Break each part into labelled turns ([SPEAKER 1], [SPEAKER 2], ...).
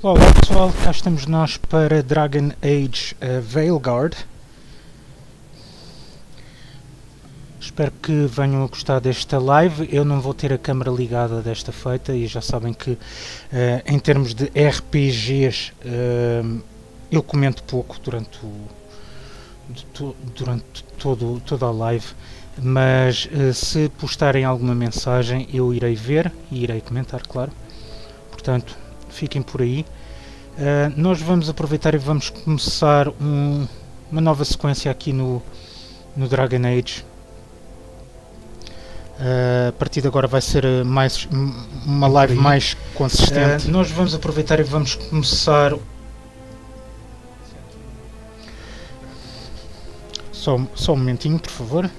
[SPEAKER 1] Olá pessoal, cá estamos nós para Dragon Age Veilguard. Espero que venham a gostar desta live. Eu não vou ter a câmera ligada desta feita e já sabem que em termos de RPGs eu comento pouco durante toda a live, mas se postarem alguma mensagem eu irei ver e irei comentar, claro. Portanto, fiquem por aí. Nós vamos aproveitar e vamos começar uma nova sequência aqui no Dragon Age. A partir de agora vai ser uma live mais consistente. Nós vamos aproveitar e vamos começar. Só um momentinho, por favor.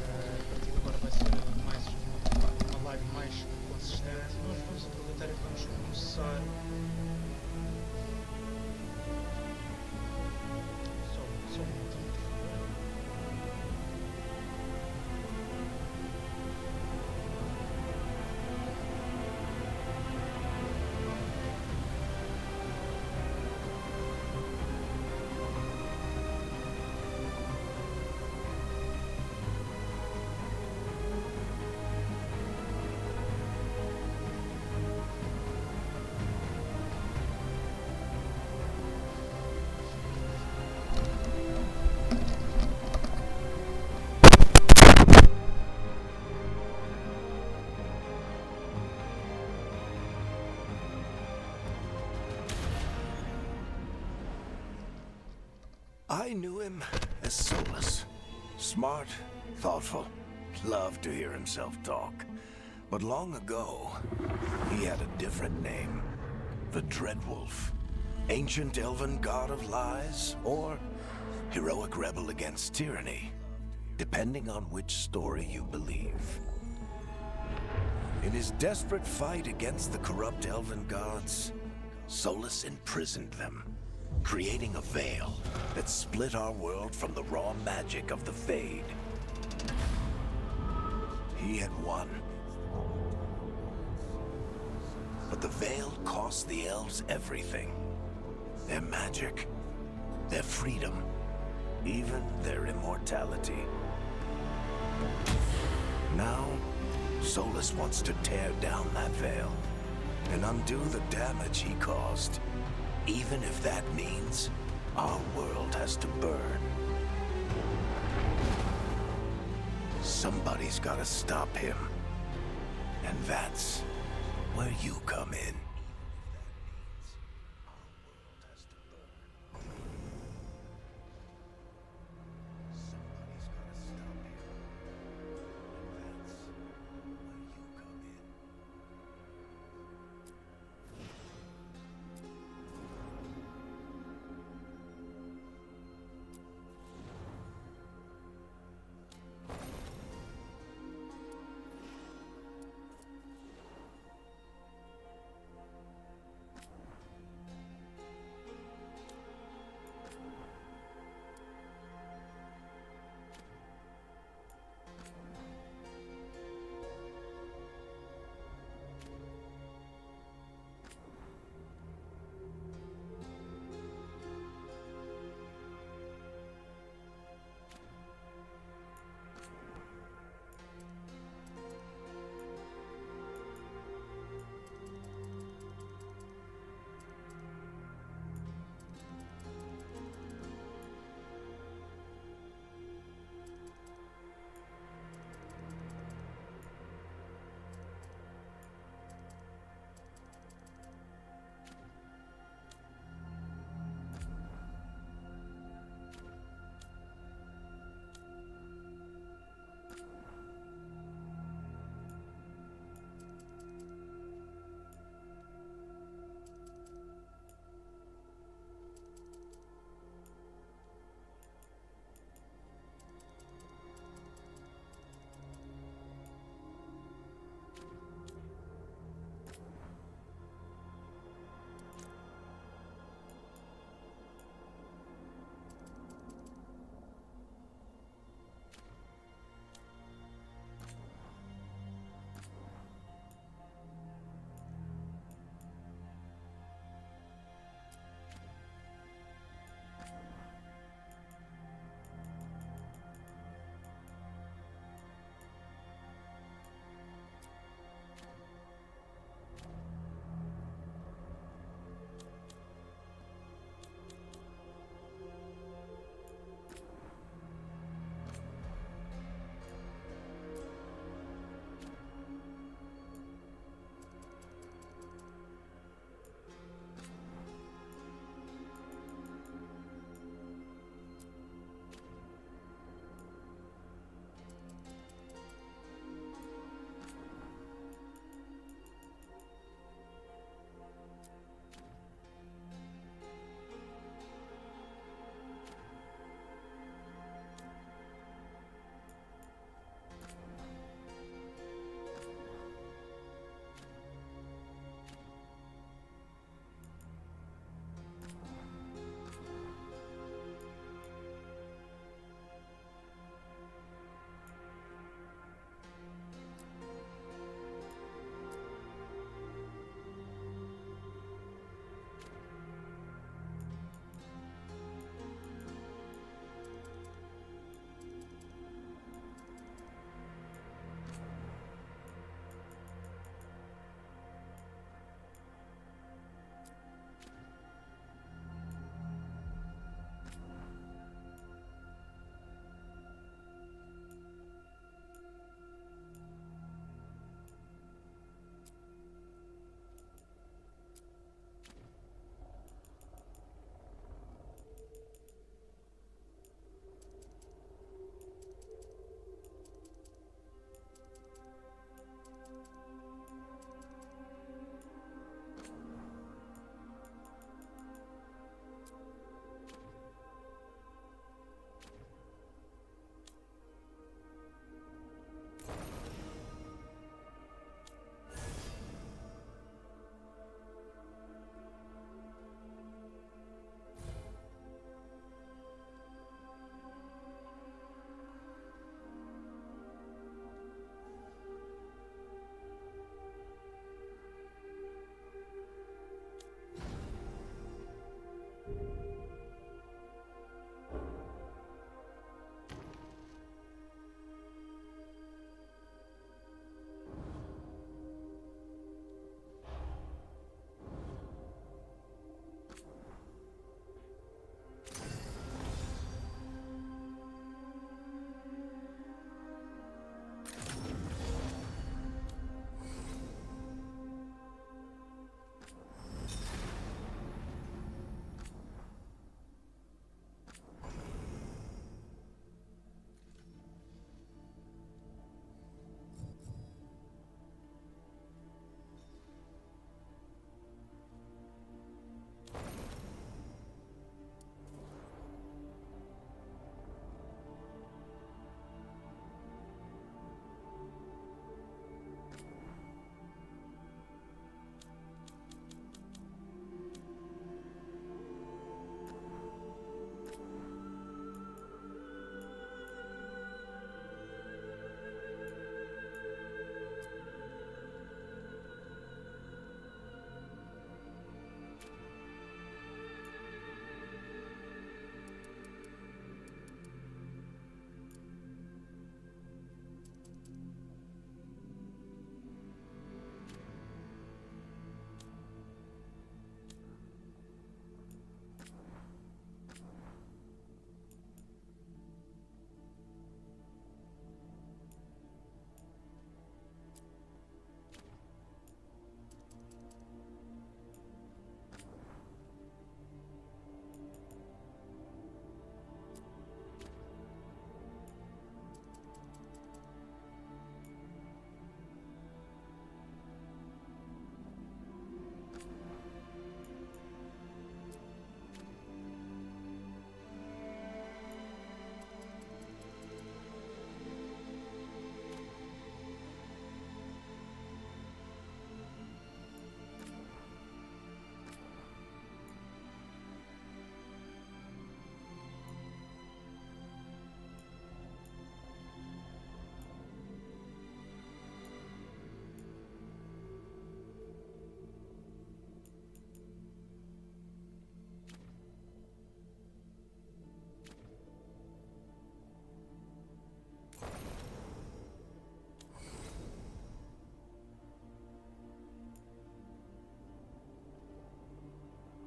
[SPEAKER 2] I knew him as Solus. Smart, thoughtful, loved to hear himself talk. But long ago, he had a different name. The Dreadwolf. Ancient elven god of lies, or heroic rebel against tyranny, depending on which story you believe. In his desperate fight against the corrupt elven gods, Solus imprisoned them, creating a veil that split our world from the raw magic of the Fade. He had won. But the veil cost the elves everything. Their magic, their freedom, even their immortality. Now, Solus wants to tear down that veil and undo the damage he caused. Even if that means our world has to burn. Somebody's gotta stop him. And that's where you come in.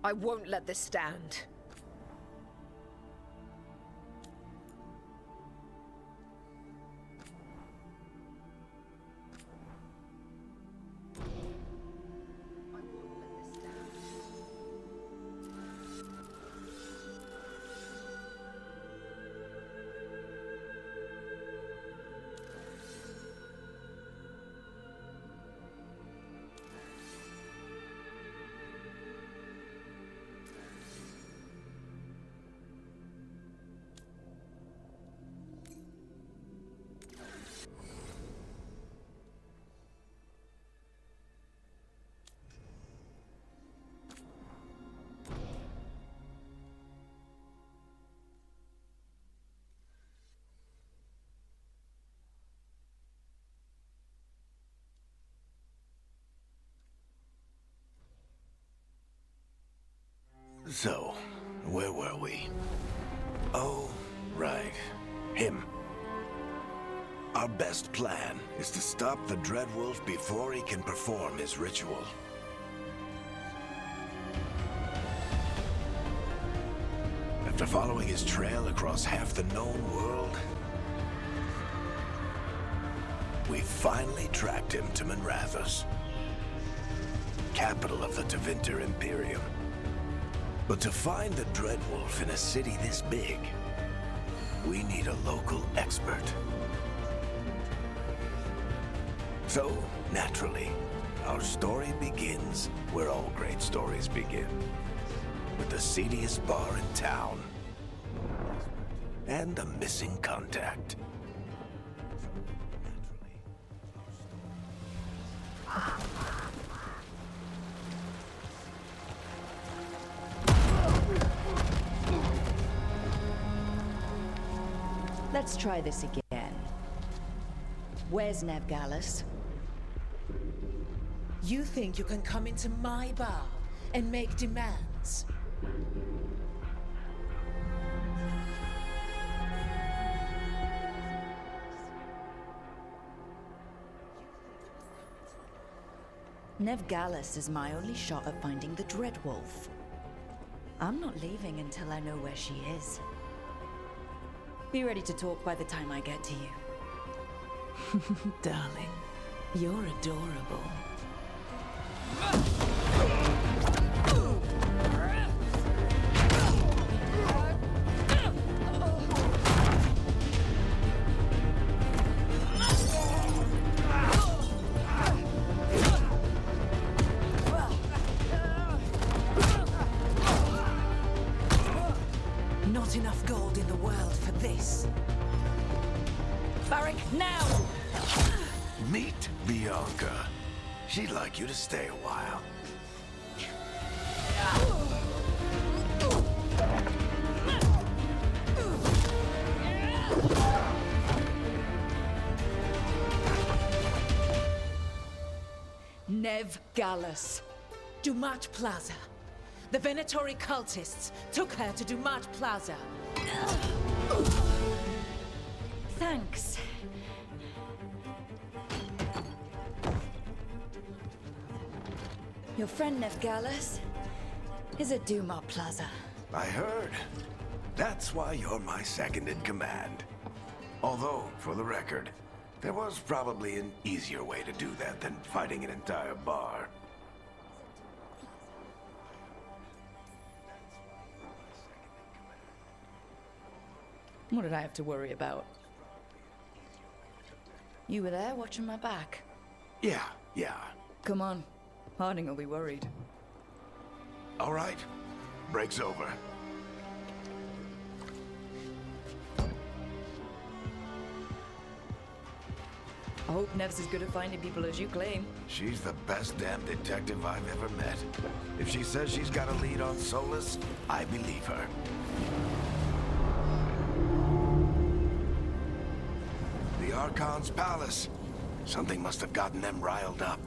[SPEAKER 3] I won't let this stand.
[SPEAKER 2] So, where were we? Oh, right. Him. Our best plan is to stop the Dreadwolf before he can perform his ritual. After following his trail across half the known world, we finally tracked him to Minrathous, capital of the Tevinter Imperium. But to find the Dreadwolf in a city this big, we need a local expert. So, naturally, our story begins where all great stories begin. With the seediest bar in town. And a missing contact.
[SPEAKER 4] Let's try this again. Where's Nevgalis?
[SPEAKER 5] You think you can come into my bar and make demands?
[SPEAKER 4] Nevgalis is my only shot at finding the Dreadwolf. I'm not leaving until I know where she is. Be ready to talk by the time I get to you.
[SPEAKER 5] Darling, you're adorable. Not enough gold in the world for this.
[SPEAKER 4] Barak, now!
[SPEAKER 2] Meet Bianca. She'd like you to stay a while.
[SPEAKER 4] Nevgalis.
[SPEAKER 5] Dumat Plaza. The Venatori cultists took her to Dumat Plaza.
[SPEAKER 4] Thanks. Your friend Nevgalis is at Dumat Plaza.
[SPEAKER 2] I heard. That's why you're my second in command. Although, for the record, there was probably an easier way to do that than fighting an entire bar.
[SPEAKER 4] What did I have to worry about? You were there watching my back.
[SPEAKER 2] Yeah.
[SPEAKER 4] Come on. Harding will be worried.
[SPEAKER 2] All right. Break's over.
[SPEAKER 4] I hope Nev's as good at finding people as you claim.
[SPEAKER 2] She's the best damn detective I've ever met. If she says she's got a lead on Solus, I believe her. The Archon's palace. Something must have gotten them riled up.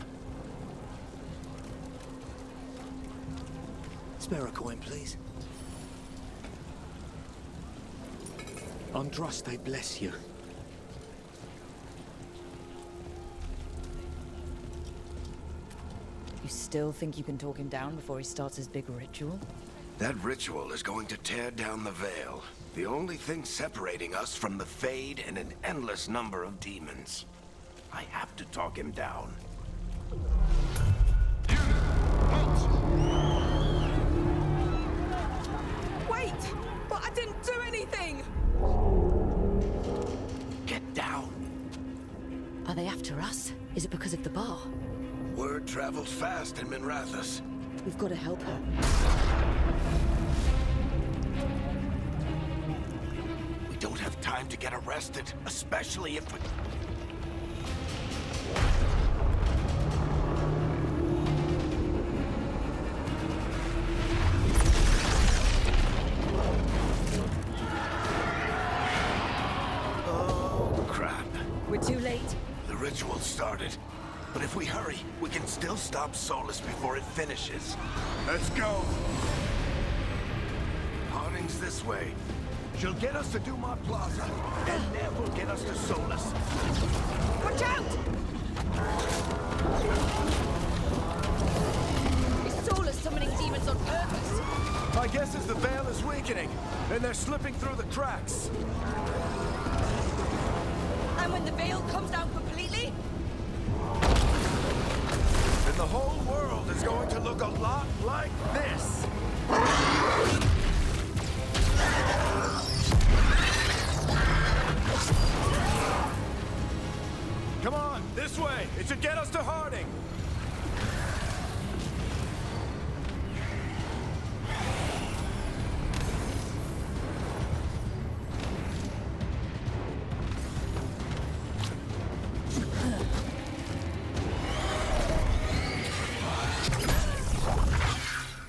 [SPEAKER 6] Spare a coin, please. Andraste bless you.
[SPEAKER 4] You still think you can talk him down before he starts his big ritual?
[SPEAKER 2] That ritual is going to tear down the Veil. The only thing separating us from the Fade and an endless number of demons. I have to talk him down.
[SPEAKER 5] Wait! But I didn't do anything!
[SPEAKER 2] Get down.
[SPEAKER 4] Are they after us? Is it because of the bar?
[SPEAKER 2] Word travels fast in Minrathous.
[SPEAKER 4] We've got to help her.
[SPEAKER 2] We don't have time to get arrested, especially if we... Oh, crap.
[SPEAKER 4] We're too late.
[SPEAKER 2] The ritual started. But if we hurry, we can still stop Solus before it finishes. Let's go! Harding's this way. She'll get us to Dumont Plaza, and Nev will get us to Solus.
[SPEAKER 5] Watch out! Is Solus summoning demons on purpose?
[SPEAKER 2] My guess is the Veil is weakening, and they're slipping through the cracks.
[SPEAKER 5] And when the veil comes down completely?
[SPEAKER 2] And the whole world is going to look a lot like this. Come on, this way. It should get us to Harding.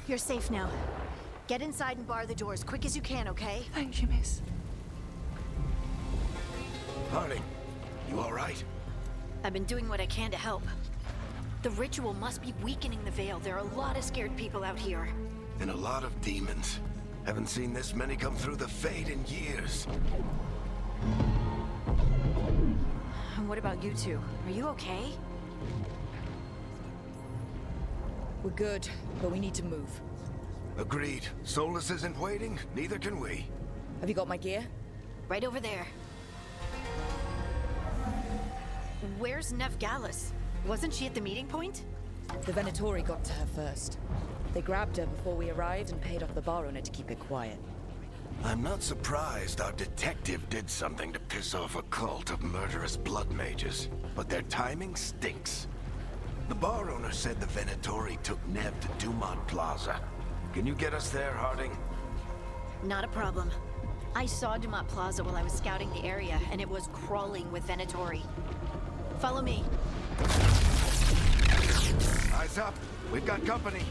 [SPEAKER 7] You're safe now. Get inside and bar the door as quick as you can, okay?
[SPEAKER 5] Thank you, miss.
[SPEAKER 2] Harding, you all right?
[SPEAKER 7] I've been doing what I can to help. The ritual must be weakening the Veil. There are a lot of scared people out here.
[SPEAKER 2] And a lot of demons. Haven't seen this many come through the Fade in years.
[SPEAKER 7] And what about you two? Are you okay?
[SPEAKER 4] We're good, but we need to move.
[SPEAKER 2] Agreed. Solus isn't waiting, neither can we.
[SPEAKER 4] Have you got my gear?
[SPEAKER 7] Right over there. Where's Nev Gallus? Wasn't she at the meeting point?
[SPEAKER 4] The Venatori got to her first. They grabbed her before we arrived and paid off the bar owner to keep it quiet.
[SPEAKER 2] I'm not surprised our detective did something to piss off a cult of murderous blood mages, but their timing stinks. The bar owner said the Venatori took Nev to Dumont Plaza. Can you get us there, Harding?
[SPEAKER 7] Not a problem. I saw Dumont Plaza while I was scouting the area, and it was crawling with Venatori. Follow me.
[SPEAKER 2] Eyes up. We've got company.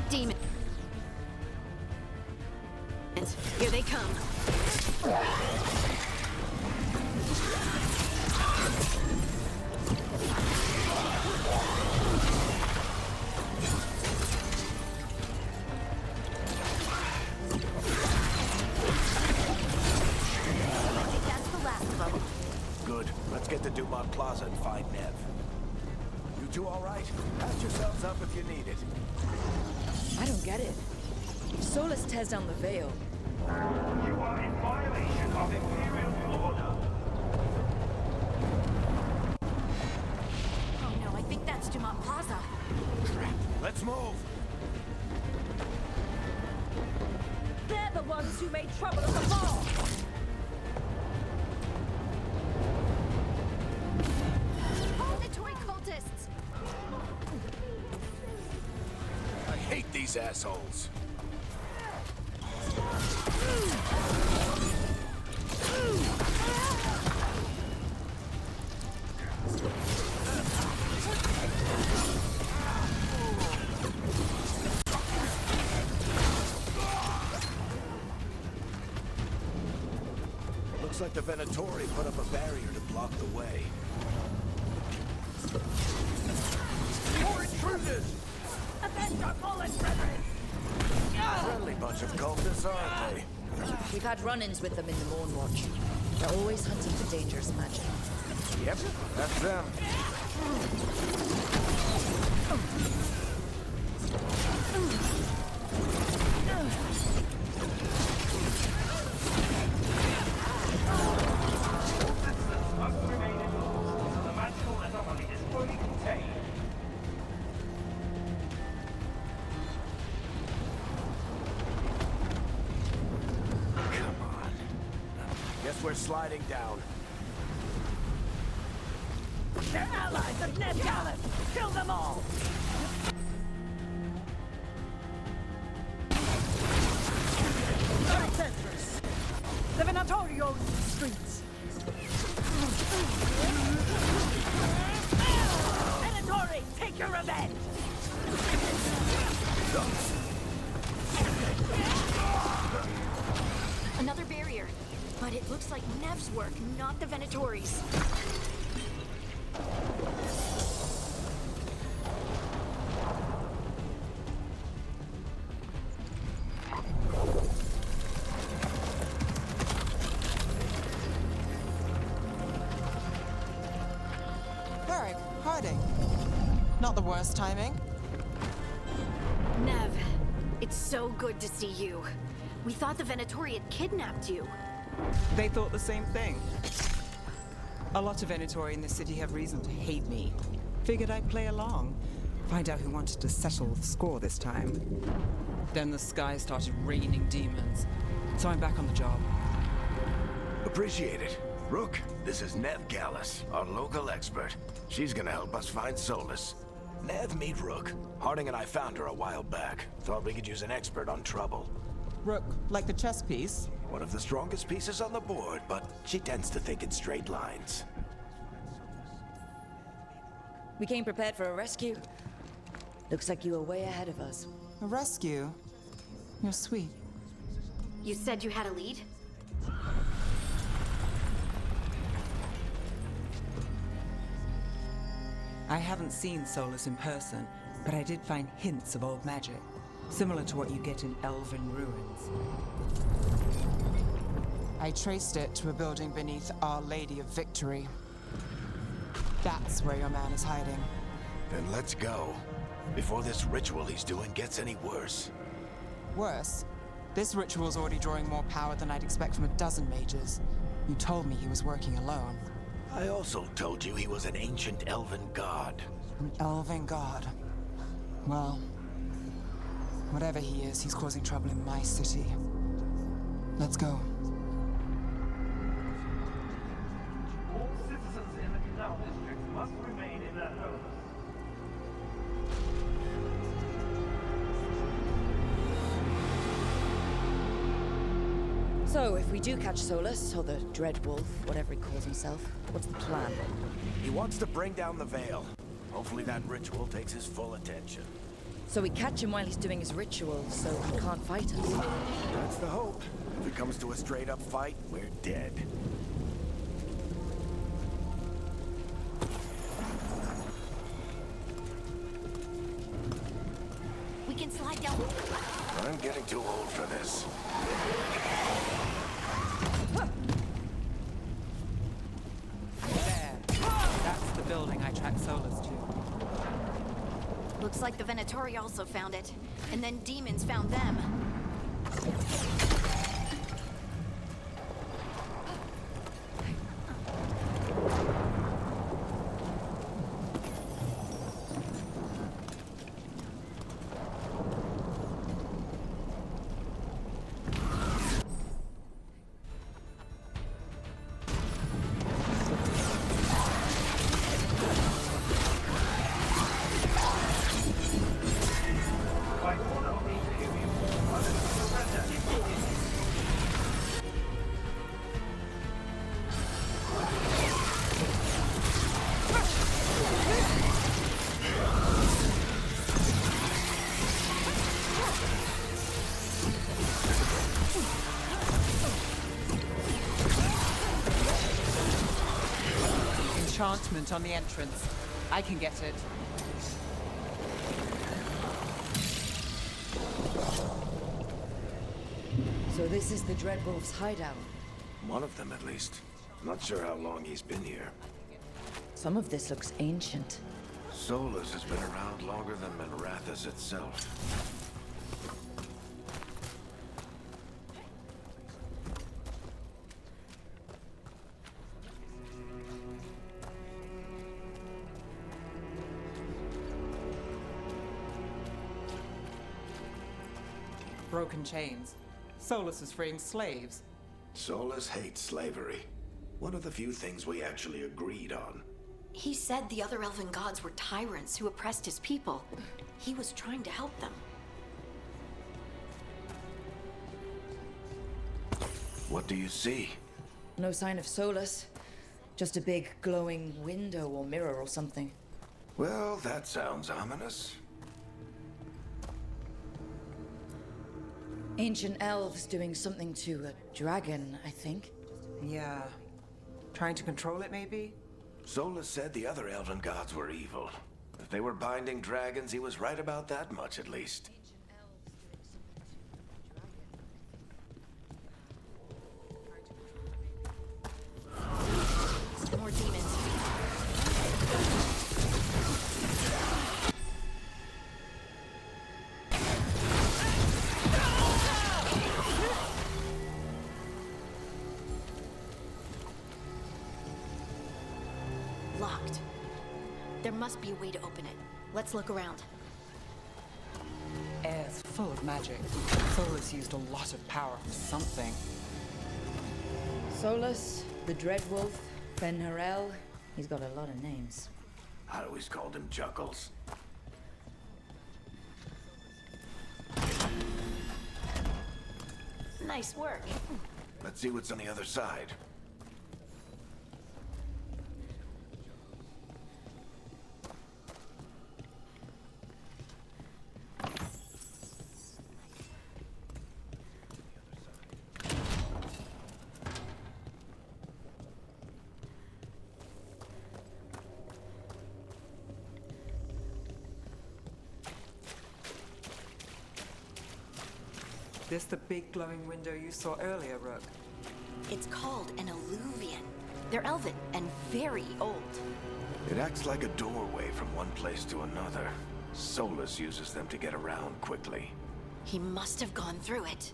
[SPEAKER 7] Demons. Here they come.
[SPEAKER 2] Good. Let's get to Dumont Plaza and find Nev. You two all right? Patch yourselves up if you need it.
[SPEAKER 4] I don't get it. If Solus tears down the Veil,
[SPEAKER 8] You are in violation of Imperial order.
[SPEAKER 7] Oh no, I think that's Dumont Plaza.
[SPEAKER 2] Crap. Let's move.
[SPEAKER 5] They're the ones who made trouble at the bar!
[SPEAKER 7] Venatori cultists!
[SPEAKER 2] I hate these assholes. Looks like the Venatori put up a barrier to block the way. More intruders!
[SPEAKER 5] Avenge our fallen brethren!
[SPEAKER 2] Friendly bunch of cultists, aren't they?
[SPEAKER 4] We've had run-ins with them in the Morn Watch. They're always hunting for dangerous magic.
[SPEAKER 2] Yep, that's them.
[SPEAKER 8] Must remain indoors until the magical anomaly is fully contained.
[SPEAKER 2] Come on. Guess we're sliding down.
[SPEAKER 3] They're allies of Ned Gallus! Kill them all! Sensors! The Venatorio's streets! Venatori, take your revenge!
[SPEAKER 7] Another barrier. But it looks like Nev's work, not the Venatori's.
[SPEAKER 9] Varric, hiding. Not the worst timing.
[SPEAKER 7] Nev, it's so good to see you. We thought the Venatori had kidnapped you.
[SPEAKER 10] They thought the same thing. A lot of Venatori in this city have reason to hate me. Figured I'd play along. Find out who wanted to settle the score this time. Then the sky started raining demons. So I'm back on the job.
[SPEAKER 2] Appreciate it. Rook, this is Nev Gallus, our local expert. She's gonna help us find Solus. Nev, meet Rook. Harding and I found her a while back. Thought we could use an expert on trouble.
[SPEAKER 9] Rook, like the chess piece.
[SPEAKER 2] One of the strongest pieces on the board, but she tends to think in straight lines.
[SPEAKER 4] We came prepared for a rescue. Looks like you were way ahead of us.
[SPEAKER 9] A rescue? You're sweet.
[SPEAKER 7] You said you had a lead?
[SPEAKER 10] I haven't seen Solus in person, but I did find hints of old magic. Similar to what you get in elven ruins.
[SPEAKER 9] I traced it to a building beneath Our Lady of Victory. That's where your man is hiding.
[SPEAKER 2] Then let's go. Before this ritual he's doing gets any worse.
[SPEAKER 9] Worse, this ritual's already drawing more power than I'd expect from a dozen mages. You told me he was working alone.
[SPEAKER 2] I also told you he was an ancient elven god.
[SPEAKER 9] An elven god. Well, whatever he is, he's causing trouble in my city. Let's go.
[SPEAKER 8] All citizens in the canal district must remain in their homes.
[SPEAKER 4] So, if we do catch Solus, or the Dread Wolf, whatever he calls himself, what's the plan?
[SPEAKER 2] He wants to bring down the Veil. Hopefully that ritual takes his full attention.
[SPEAKER 4] So we catch him while he's doing his ritual, so he can't fight us.
[SPEAKER 2] That's the hope. If it comes to a straight-up fight, we're dead.
[SPEAKER 7] We can slide down.
[SPEAKER 2] I'm getting too old for this.
[SPEAKER 10] There. That's the building I tracked Solus to.
[SPEAKER 7] Looks like the Venatori also found it. And then demons found them.
[SPEAKER 8] By order of the Imperium, others surrender immediately.
[SPEAKER 10] Enchantment on the entrance. I can get it.
[SPEAKER 4] So this is the Dreadwolf's hideout.
[SPEAKER 2] One of them, at least. Not sure how long he's been here.
[SPEAKER 4] Some of this looks ancient.
[SPEAKER 2] Solus has been around longer than Minrathous itself.
[SPEAKER 10] Broken chains. Solus is freeing slaves.
[SPEAKER 2] Solus hates slavery. One of the few things we actually agreed on.
[SPEAKER 7] He said the other elven gods were tyrants who oppressed his people. He was trying to help them.
[SPEAKER 2] What do you see?
[SPEAKER 4] No sign of Solus. Just a big glowing window or mirror or something.
[SPEAKER 2] Well, that sounds ominous.
[SPEAKER 4] Ancient elves doing something to a dragon, I think.
[SPEAKER 10] Yeah. Trying to control it, maybe?
[SPEAKER 2] Solus said the other elven gods were evil. If they were binding dragons, he was right about that much, at least.
[SPEAKER 7] More demons. Locked. There must be a way to open it. Let's look around.
[SPEAKER 10] Air's full of magic. Solus used a lot of power for something.
[SPEAKER 4] Solus, the Dreadwolf, Ben-Harel. He's got a lot of names.
[SPEAKER 2] I always called him Chuckles.
[SPEAKER 7] Nice work.
[SPEAKER 2] Let's see what's on the other side.
[SPEAKER 10] This the big glowing window you saw earlier, Rook?
[SPEAKER 7] It's called an alluvian. They're elven and very old.
[SPEAKER 2] It acts like a doorway from one place to another. Solus uses them to get around quickly.
[SPEAKER 7] He must have gone through it.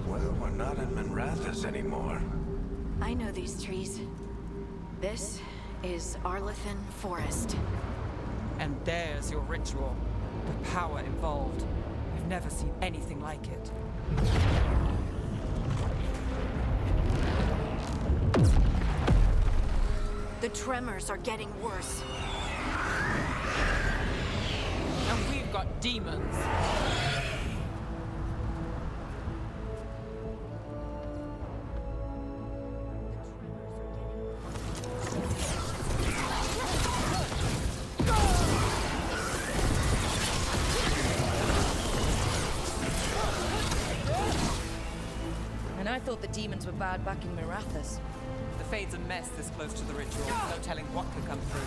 [SPEAKER 2] Well, we're not in Minrathous anymore.
[SPEAKER 7] I know these trees. This is Arlethan Forest.
[SPEAKER 10] And there's your ritual. The power involved. I've never seen anything like it.
[SPEAKER 7] The tremors are getting worse.
[SPEAKER 10] And we've got demons.
[SPEAKER 4] And I thought the demons were bad back in Minrathous.
[SPEAKER 10] The Fade's a mess this close to the ritual. No telling what could come through.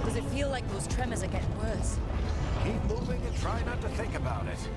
[SPEAKER 4] Does it feel like those tremors are getting worse?
[SPEAKER 2] Keep moving and try not to think about it.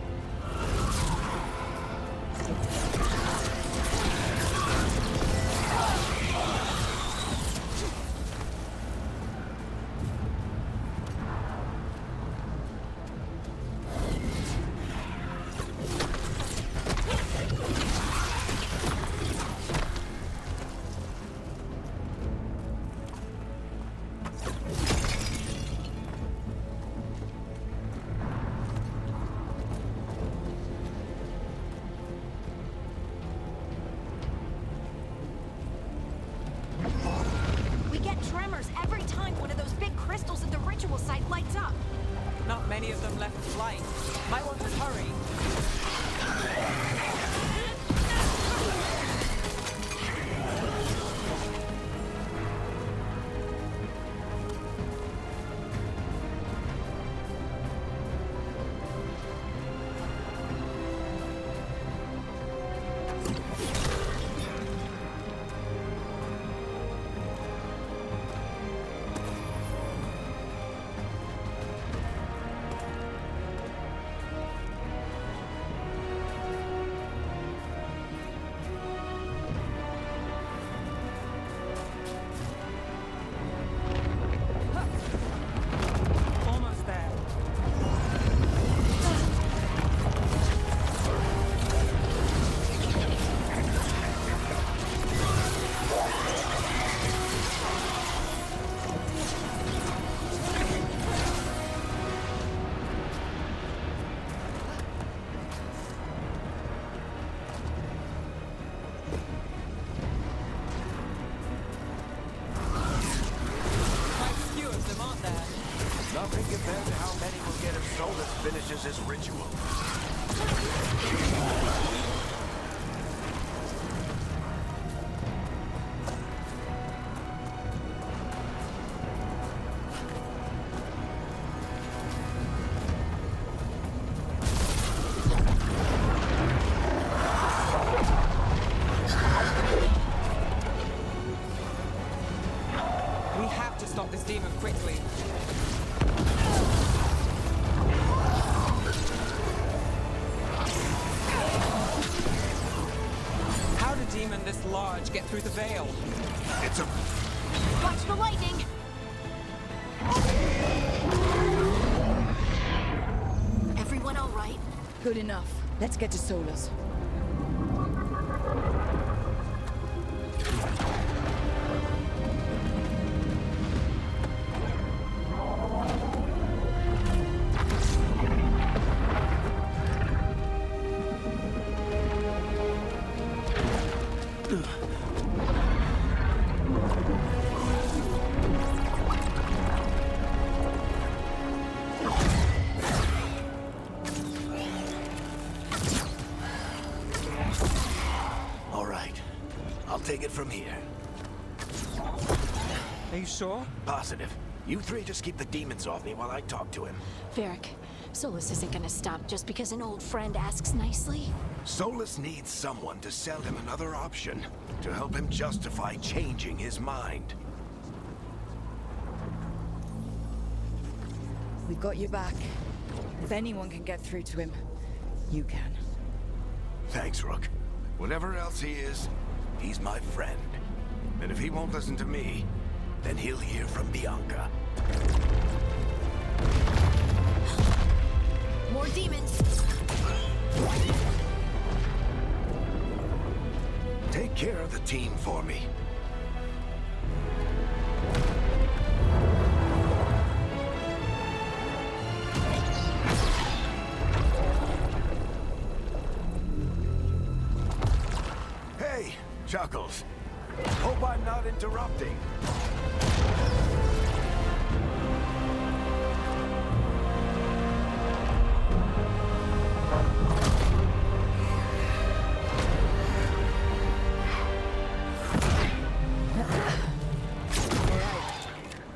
[SPEAKER 2] Solus' ritual.
[SPEAKER 10] We have to stop this demon quickly. How did a demon this large get through the veil?
[SPEAKER 2] It's a...
[SPEAKER 7] Watch the lightning! Everyone all right?
[SPEAKER 4] Good enough. Let's get to Solus.
[SPEAKER 2] All right. I'll take it from here.
[SPEAKER 10] Are you sure?
[SPEAKER 2] Positive. You three just keep the demons off me while I talk to him.
[SPEAKER 7] Varric, Solus isn't gonna stop just because an old friend asks nicely.
[SPEAKER 2] Solus needs someone to sell him another option, to help him justify changing his mind.
[SPEAKER 4] We've got you back. If anyone can get through to him, you can.
[SPEAKER 2] Thanks, Rook. Whatever else he is, he's my friend. And if he won't listen to me, then he'll hear from Bianca.
[SPEAKER 7] More demons!
[SPEAKER 2] Take care of the team for me. Hey, Chuckles. Hope I'm not interrupting.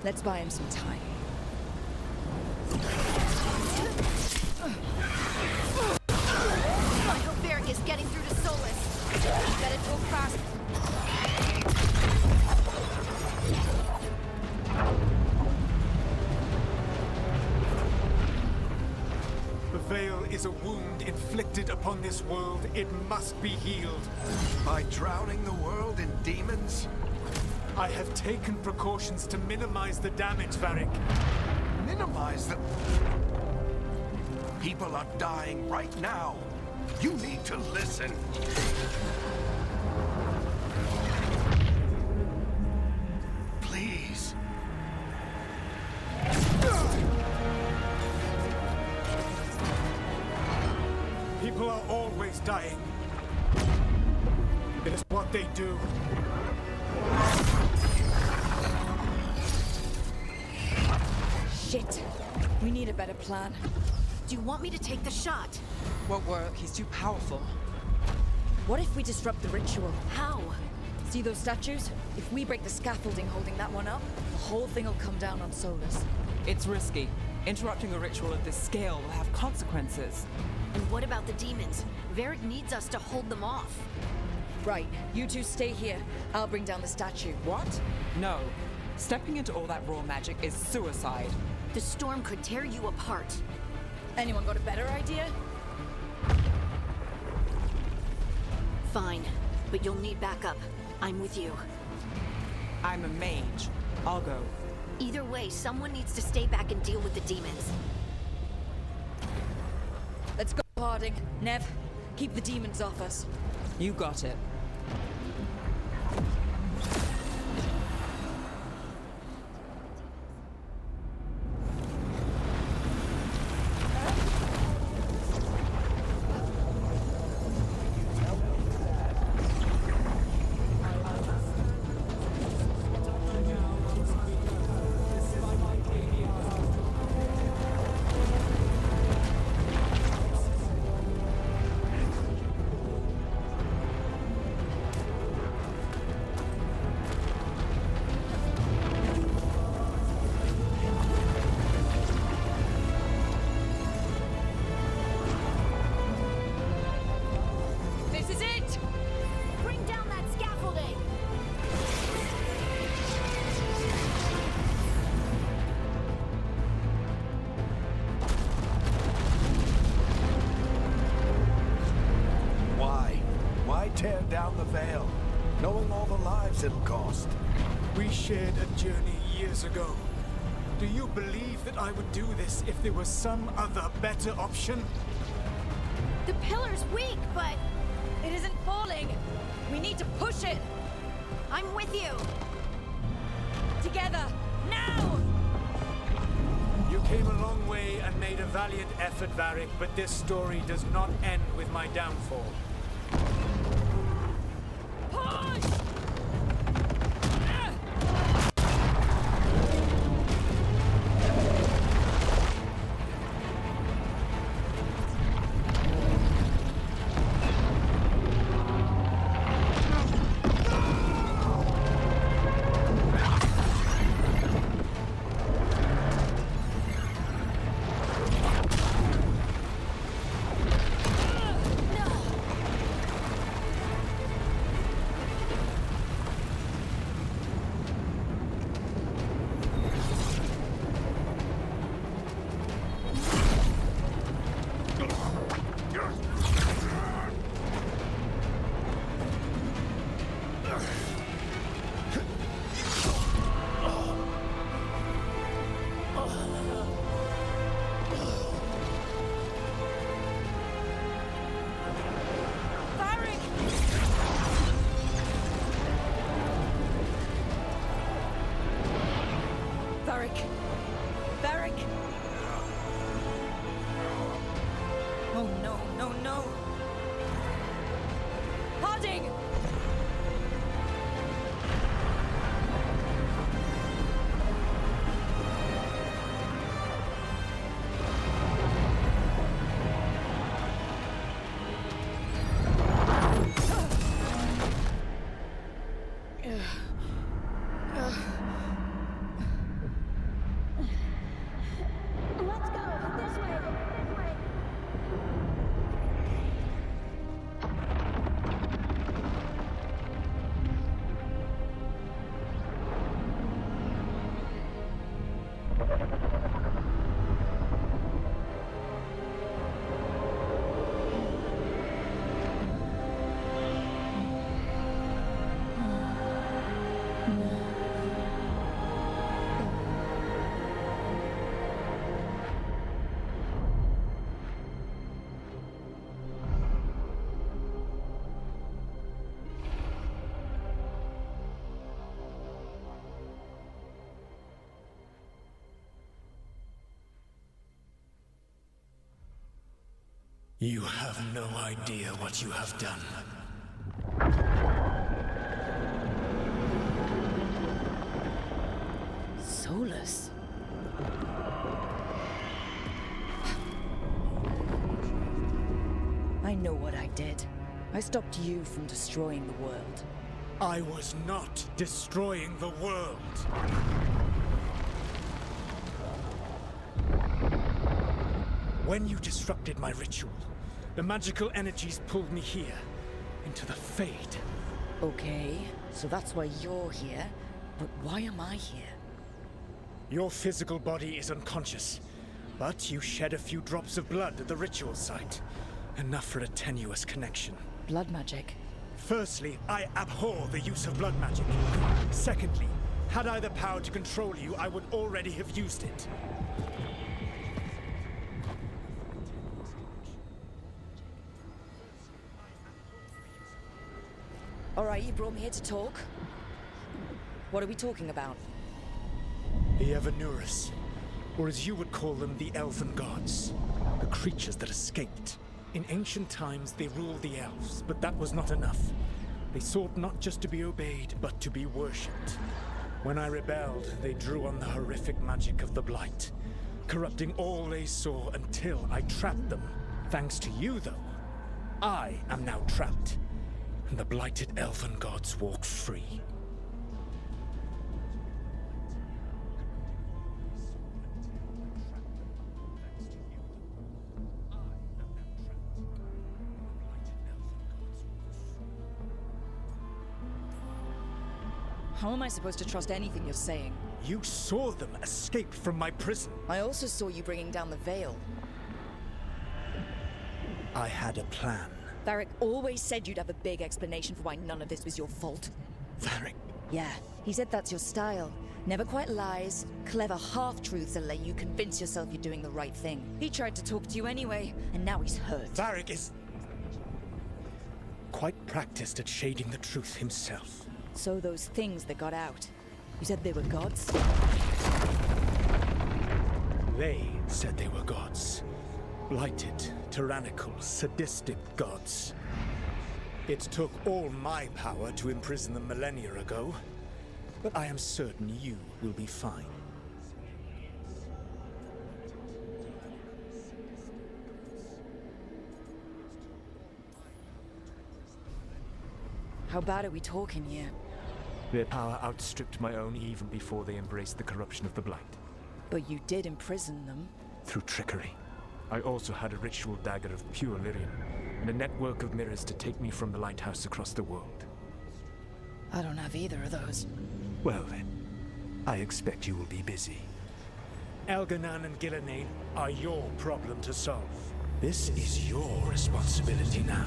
[SPEAKER 4] Let's buy him some time.
[SPEAKER 7] I hope Varric is getting through to Solus. Better talk fast.
[SPEAKER 11] The veil is a wound inflicted upon this world. It must be healed.
[SPEAKER 2] By drowning the world in demons?
[SPEAKER 11] I have taken precautions to minimize the damage, Varric.
[SPEAKER 2] Minimize the... People are dying right now. You need to listen. Please.
[SPEAKER 11] People are always dying. It is what they do.
[SPEAKER 4] Shit. We need a better plan.
[SPEAKER 7] Do you want me to take the shot?
[SPEAKER 10] Won't work. He's too powerful.
[SPEAKER 4] What if we disrupt the ritual?
[SPEAKER 7] How?
[SPEAKER 4] See those statues? If we break the scaffolding holding that one up, the whole thing will come down on Solus.
[SPEAKER 10] It's risky. Interrupting a ritual of this scale will have consequences.
[SPEAKER 7] And what about the demons? Varric needs us to hold them off.
[SPEAKER 4] Right, you two stay here. I'll bring down the statue.
[SPEAKER 10] What? No. Stepping into all that raw magic is suicide.
[SPEAKER 7] The storm could tear you apart.
[SPEAKER 4] Anyone got a better idea?
[SPEAKER 7] Fine, but you'll need backup. I'm with you.
[SPEAKER 10] I'm a mage. I'll go.
[SPEAKER 7] Either way, someone needs to stay back and deal with the demons.
[SPEAKER 4] Let's go, Harding. Nev, keep the demons off us.
[SPEAKER 10] You got it.
[SPEAKER 2] tear down the Veil, knowing all the lives it'll cost.
[SPEAKER 11] We shared a journey years ago. Do you believe that I would do this if there was some other better option?
[SPEAKER 7] The pillar's weak, but it isn't falling. We need to push it. I'm with you. Together, now!
[SPEAKER 11] You came a long way and made a valiant effort, Varric, but this story does not end with my downfall.
[SPEAKER 7] Push! Varric! Varric! Oh no, no, no! Harding!
[SPEAKER 2] You have no idea what you have done.
[SPEAKER 4] Solus? I know what I did. I stopped you from destroying the world.
[SPEAKER 11] I was not destroying the world. When you disrupted my ritual, the magical energies pulled me here, into the Fade.
[SPEAKER 4] Okay, so that's why you're here, but why am I here?
[SPEAKER 11] Your physical body is unconscious, but you shed a few drops of blood at the ritual site. Enough for a tenuous connection.
[SPEAKER 4] Blood magic?
[SPEAKER 11] Firstly, I abhor the use of blood magic. Secondly, had I the power to control you, I would already have used it.
[SPEAKER 4] Alright, you brought me here to talk. What are we talking about?
[SPEAKER 11] The Evanurus, or as you would call them, the Elven Gods. The creatures that escaped. In ancient times, they ruled the elves, but that was not enough. They sought not just to be obeyed, but to be worshipped. When I rebelled, they drew on the horrific magic of the Blight, corrupting all they saw until I trapped them. Thanks to you, though, I am now trapped, and the blighted Elven Gods walk free.
[SPEAKER 4] How am I supposed to trust anything you're saying?
[SPEAKER 11] You saw them escape from my prison.
[SPEAKER 4] I also saw you bringing down the Veil.
[SPEAKER 11] I had a plan.
[SPEAKER 4] Varric always said you'd have a big explanation for why none of this was your fault.
[SPEAKER 11] Varric.
[SPEAKER 4] Yeah, he said that's your style. Never quite lies, clever half-truths that let you convince yourself you're doing the right thing. He tried to talk to you anyway, and now he's hurt.
[SPEAKER 11] Varric is quite practiced at shading the truth himself.
[SPEAKER 4] So those things that got out, you said they were gods?
[SPEAKER 11] They said they were gods. Blighted, tyrannical, sadistic gods. It took all my power to imprison them millennia ago, but I am certain you will be fine.
[SPEAKER 4] How bad are we talking here?
[SPEAKER 11] Their power outstripped my own even before they embraced the corruption of the Blight.
[SPEAKER 4] But you did imprison them.
[SPEAKER 11] Through trickery. I also had a ritual dagger of pure lyrium, and a network of mirrors to take me from the lighthouse across the world.
[SPEAKER 4] I don't have either of those.
[SPEAKER 11] Well then, I expect you will be busy. Elganan and Gillenane are your problem to solve. This is your responsibility now.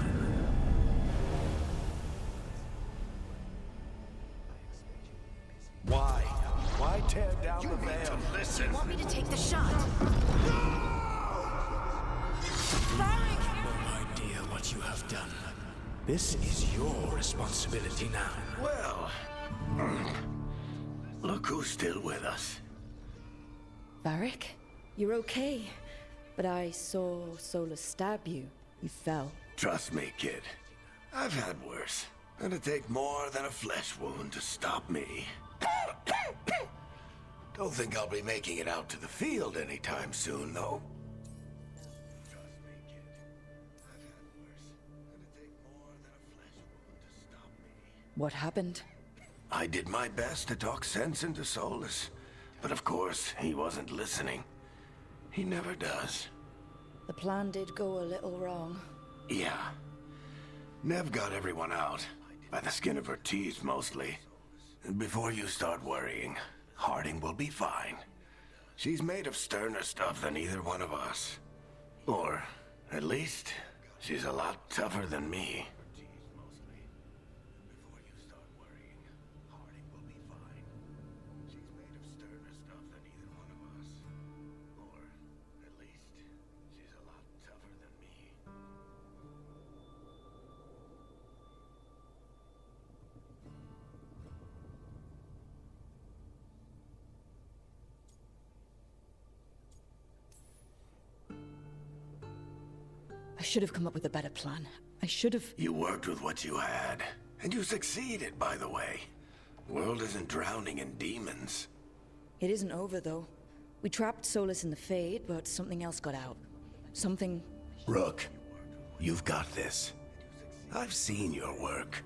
[SPEAKER 2] Why? Why tear down the veil? Listen.
[SPEAKER 7] You want me to take the shot?
[SPEAKER 11] No idea what you have done. This is your responsibility now.
[SPEAKER 2] Well, look who's still with us.
[SPEAKER 4] Varric, you're okay. But I saw Solus stab you. You fell.
[SPEAKER 2] Trust me, kid. I've had worse. It'd take more than a flesh wound to stop me. Don't think I'll be making it out to the field anytime soon, though. Trust me, kid. I've had worse. It'd take more than a flesh wound to stop me.
[SPEAKER 4] What happened?
[SPEAKER 2] I did my best to talk sense into Solus, but of course, he wasn't listening. He never does.
[SPEAKER 4] The plan did go a little wrong.
[SPEAKER 2] Yeah. Nev got everyone out. By the skin of her teeth, mostly. Before you start worrying, Harding will be fine. She's made of sterner stuff than either one of us. Or, at least, she's a lot tougher than me.
[SPEAKER 4] I should have come up with a better plan. I should have...
[SPEAKER 2] You worked with what you had. And you succeeded, by the way. The world isn't drowning in demons.
[SPEAKER 4] It isn't over, though. We trapped Solus in the Fade, but something else got out. Something...
[SPEAKER 2] Rook, you've got this. I've seen your work.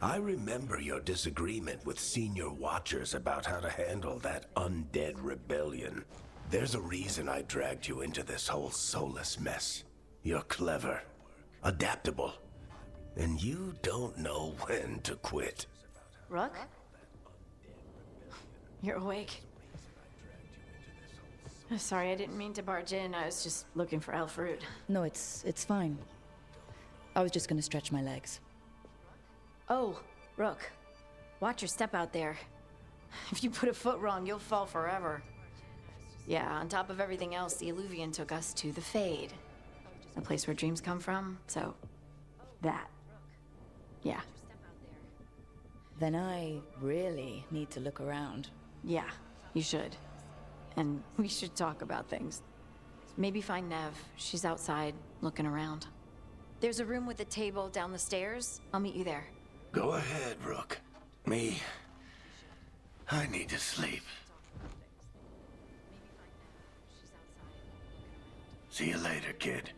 [SPEAKER 2] I remember your disagreement with senior Watchers about how to handle that undead rebellion. There's a reason I dragged you into this whole Solus mess. You're clever, adaptable, and you don't know when to quit.
[SPEAKER 7] Rook? You're awake. Sorry, I didn't mean to barge in. I was just looking for Elfroot.
[SPEAKER 4] No, it's fine. I was just gonna stretch my legs.
[SPEAKER 7] Oh, Rook. Watch your step out there. If you put a foot wrong, you'll fall forever. Yeah, on top of everything else, the Illuvian took us to the Fade. The place where dreams come from, so... that. Yeah.
[SPEAKER 4] Then I really need to look around.
[SPEAKER 7] Yeah, you should. And we should talk about things. Maybe find Nev. She's outside, looking around. There's a room with a table down the stairs. I'll meet you there.
[SPEAKER 2] Go ahead, Rook. Me... I need to sleep. See you later, kid.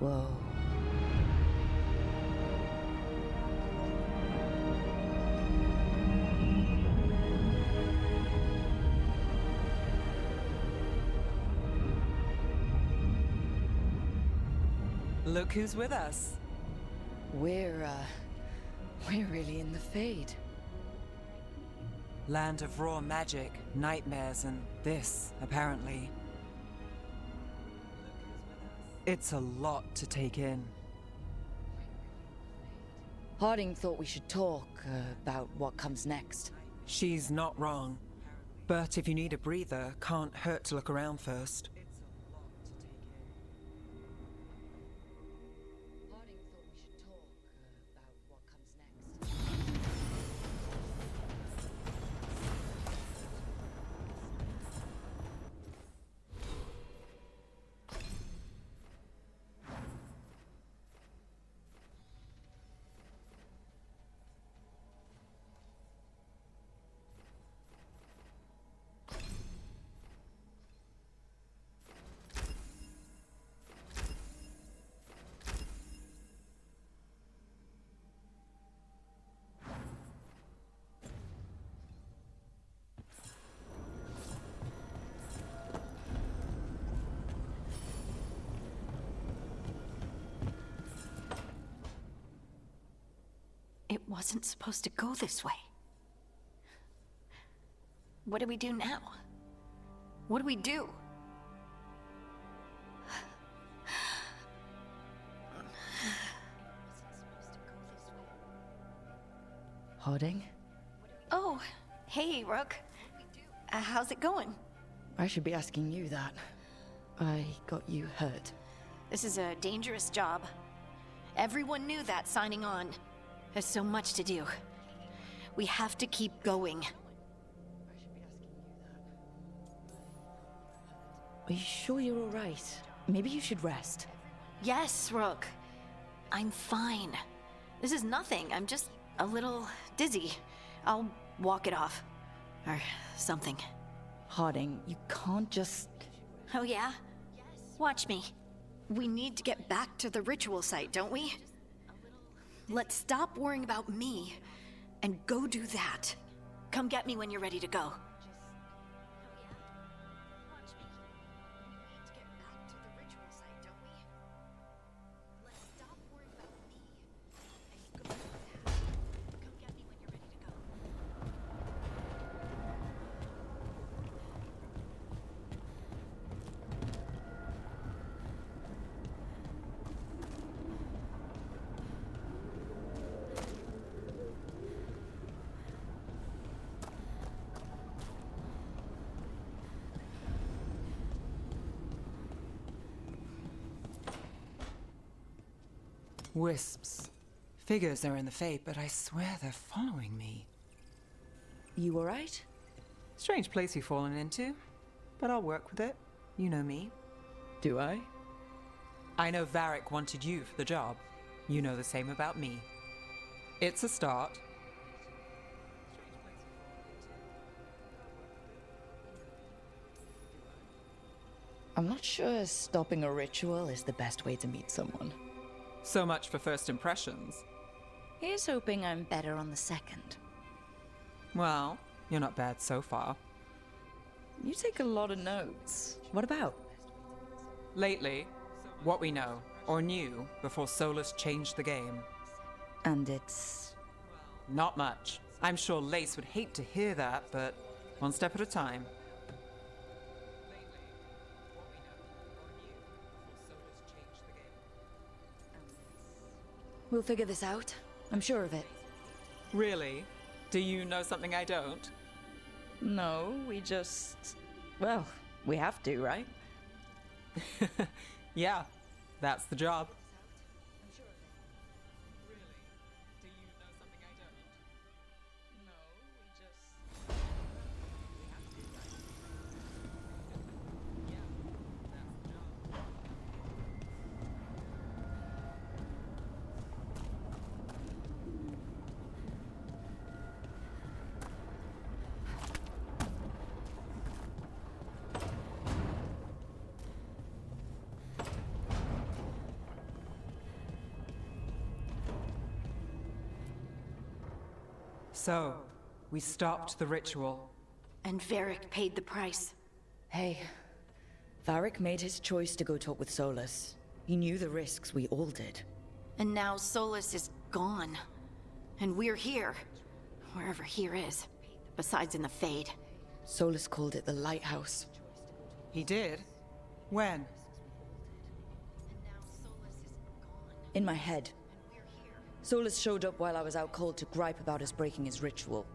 [SPEAKER 4] Whoa.
[SPEAKER 10] Look who's with us.
[SPEAKER 4] We're really in the Fade.
[SPEAKER 10] Land of raw magic, nightmares, and this, apparently. It's a lot to take in.
[SPEAKER 4] Harding thought we should talk about what comes next.
[SPEAKER 10] She's not wrong. But if you need a breather, can't hurt to look around first.
[SPEAKER 4] Harding thought we should talk about what comes next.
[SPEAKER 7] It wasn't supposed to go this way. What do we do now? What do we do?
[SPEAKER 4] Harding?
[SPEAKER 7] Oh, hey, Rook. How's it going?
[SPEAKER 4] I should be asking you that. I got you hurt.
[SPEAKER 7] This is a dangerous job. Everyone knew that signing on. There's so much to do. We have to keep going.
[SPEAKER 4] Are you sure you're all right? Maybe you should rest.
[SPEAKER 7] Yes, Rook. I'm fine. This is nothing. I'm just a little dizzy. I'll walk it off. Or something.
[SPEAKER 4] Harding, you can't just...
[SPEAKER 7] Oh yeah? Watch me. We need to get back to the ritual site, don't we? Let's stop worrying about me and go do that. Come get me when you're ready to go.
[SPEAKER 10] Wisps. Figures are in the Fate, but I swear they're following me.
[SPEAKER 4] You alright?
[SPEAKER 10] Strange place you've fallen into, but I'll work with it. You know me.
[SPEAKER 4] Do I?
[SPEAKER 10] I know Varric wanted you for the job. You know the same about me. It's a start.
[SPEAKER 4] I'm not sure stopping a ritual is the best way to meet someone.
[SPEAKER 10] So much for first impressions.
[SPEAKER 4] Here's hoping I'm better on the second.
[SPEAKER 10] Well, you're not bad so far.
[SPEAKER 4] You take a lot of notes. What about?
[SPEAKER 10] Lately, what we know, or knew, before Solus changed the game.
[SPEAKER 4] And it's...
[SPEAKER 10] Not much. I'm sure Lace would hate to hear that, but one step at a time.
[SPEAKER 4] We'll figure this out. I'm sure of it.
[SPEAKER 10] Really? Do you know something I don't?
[SPEAKER 4] No, we just... Well, we have to, right?
[SPEAKER 10] Yeah, that's the job. So, we stopped the ritual.
[SPEAKER 7] And Varric paid the price.
[SPEAKER 4] Hey, Varric made his choice to go talk with Solus. He knew the risks, we all did.
[SPEAKER 7] And now Solus is gone. And we're here. Wherever here is. Besides in the Fade.
[SPEAKER 4] Solus called it the Lighthouse.
[SPEAKER 10] He did? When?
[SPEAKER 4] In my head. Solus showed up while I was out cold to gripe about us breaking his ritual.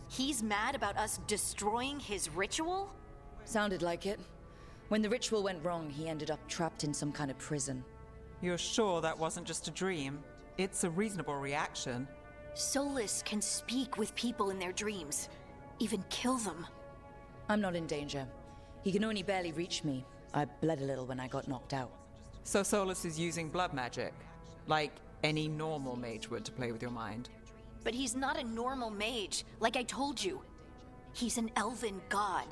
[SPEAKER 7] He's mad about us destroying his ritual?
[SPEAKER 4] Sounded like it. When the ritual went wrong, he ended up trapped in some kind of prison.
[SPEAKER 10] You're sure that wasn't just a dream? It's a reasonable reaction.
[SPEAKER 7] Solus can speak with people in their dreams. Even kill them.
[SPEAKER 4] I'm not in danger. He can only barely reach me. I bled a little when I got knocked out.
[SPEAKER 10] So Solus is using blood magic? Like any normal mage would to play with your mind?
[SPEAKER 7] But he's not a normal mage, like I told you. He's an elven god.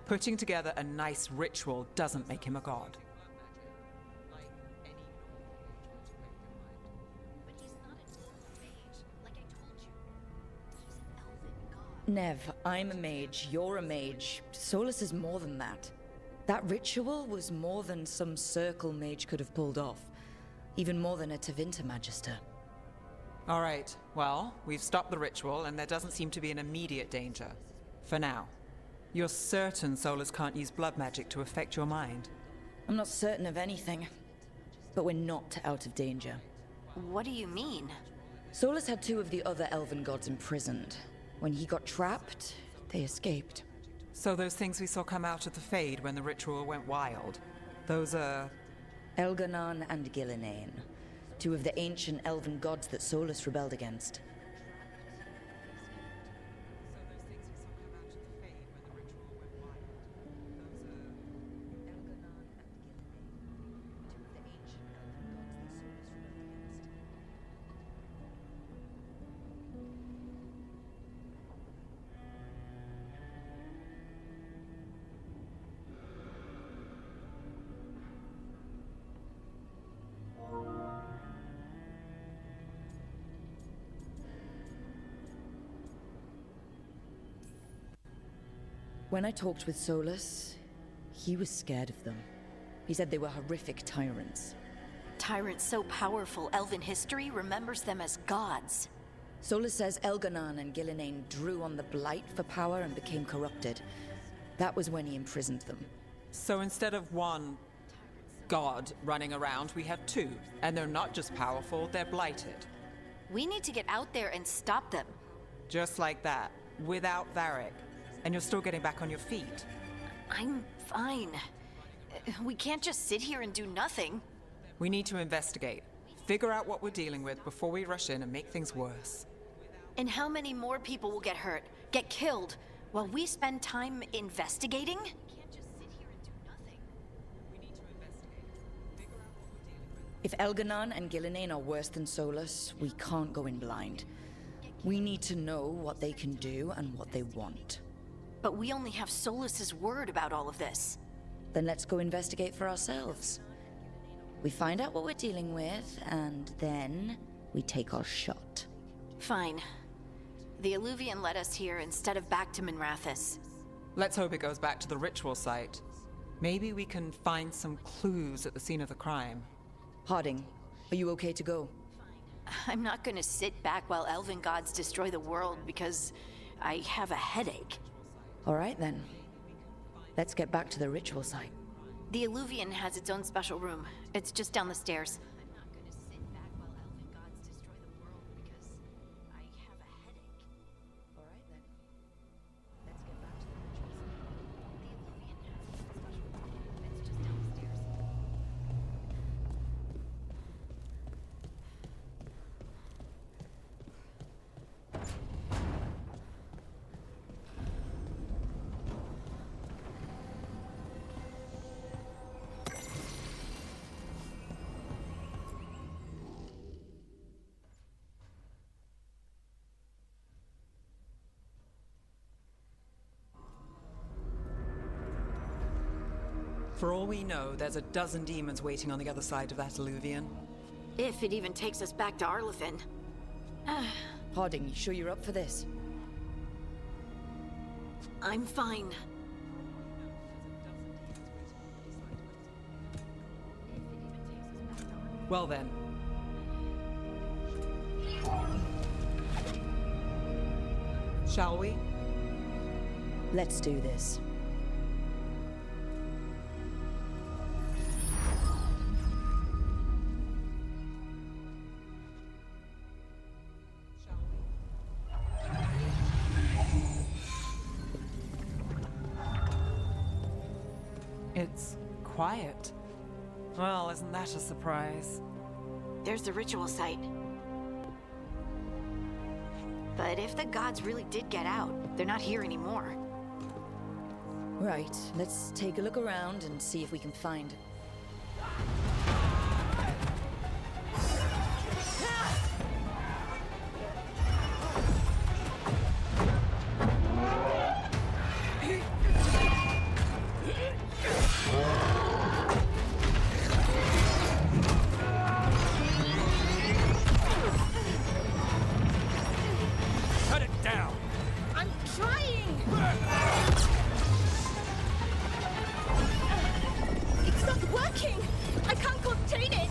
[SPEAKER 10] Putting together a nice ritual doesn't make him a god.
[SPEAKER 4] Nev, I'm a mage, you're a mage. Solus is more than that. That ritual was more than some circle mage could have pulled off. Even more than a Tevinter Magister.
[SPEAKER 10] All right, well, we've stopped the ritual and there doesn't seem to be an immediate danger. For now. You're certain Solus can't use blood magic to affect your mind?
[SPEAKER 4] I'm not certain of anything. But we're not out of danger.
[SPEAKER 7] What do you mean?
[SPEAKER 4] Solus had 2 of the other elven gods imprisoned. When he got trapped, they escaped.
[SPEAKER 10] So those things we saw come out of the Fade when the ritual went wild, those are...
[SPEAKER 4] Elganon and Gillinane, 2 of the ancient elven gods that Solus rebelled against. When I talked with Solus, he was scared of them. He said they were horrific tyrants.
[SPEAKER 7] Tyrants so powerful, elven history remembers them as gods.
[SPEAKER 4] Solus says Elganon and Gillinane drew on the Blight for power and became corrupted. That was when he imprisoned them.
[SPEAKER 10] So instead of one god running around, we have 2. And they're not just powerful, they're blighted.
[SPEAKER 7] We need to get out there and stop them.
[SPEAKER 10] Just like that, without Varric. And you're still getting back on your feet.
[SPEAKER 7] I'm fine. We can't just sit here and do nothing.
[SPEAKER 10] We need to investigate. Figure out what we're dealing with before we rush in and make things worse.
[SPEAKER 7] And how many more people will get hurt, get killed, while we spend time investigating?
[SPEAKER 4] If Elganon and Gillinane are worse than Solus, we can't go in blind. We need to know what they can do and what they want.
[SPEAKER 7] But we only have Solus's word about all of this.
[SPEAKER 4] Then let's go investigate for ourselves. We find out what we're dealing with, and then we take our shot.
[SPEAKER 7] Fine. The Illuvian led us here instead of back to Minrathous.
[SPEAKER 10] Let's hope it goes back to the ritual site. Maybe we can find some clues at the scene of the crime.
[SPEAKER 4] Harding, are you okay to go?
[SPEAKER 7] I'm not gonna sit back while elven gods destroy the world because I have a headache.
[SPEAKER 4] All right then. Let's get back to the ritual site.
[SPEAKER 7] The Illuvian has its own special room. It's just down the stairs.
[SPEAKER 10] For all we know, there's a dozen demons waiting on the other side of that Illuvian.
[SPEAKER 7] If it even takes us back to Arlothin.
[SPEAKER 4] Harding, you sure you're up for this?
[SPEAKER 7] I'm fine.
[SPEAKER 10] Well then. Shall we?
[SPEAKER 4] Let's do this.
[SPEAKER 10] It's quiet. Well, isn't that a surprise?
[SPEAKER 7] There's the ritual site. But if the gods really did get out, they're not here anymore.
[SPEAKER 4] Right, let's take a look around and see if we can find...
[SPEAKER 2] Cut it down!
[SPEAKER 3] I'm trying! It's not working! I can't contain it!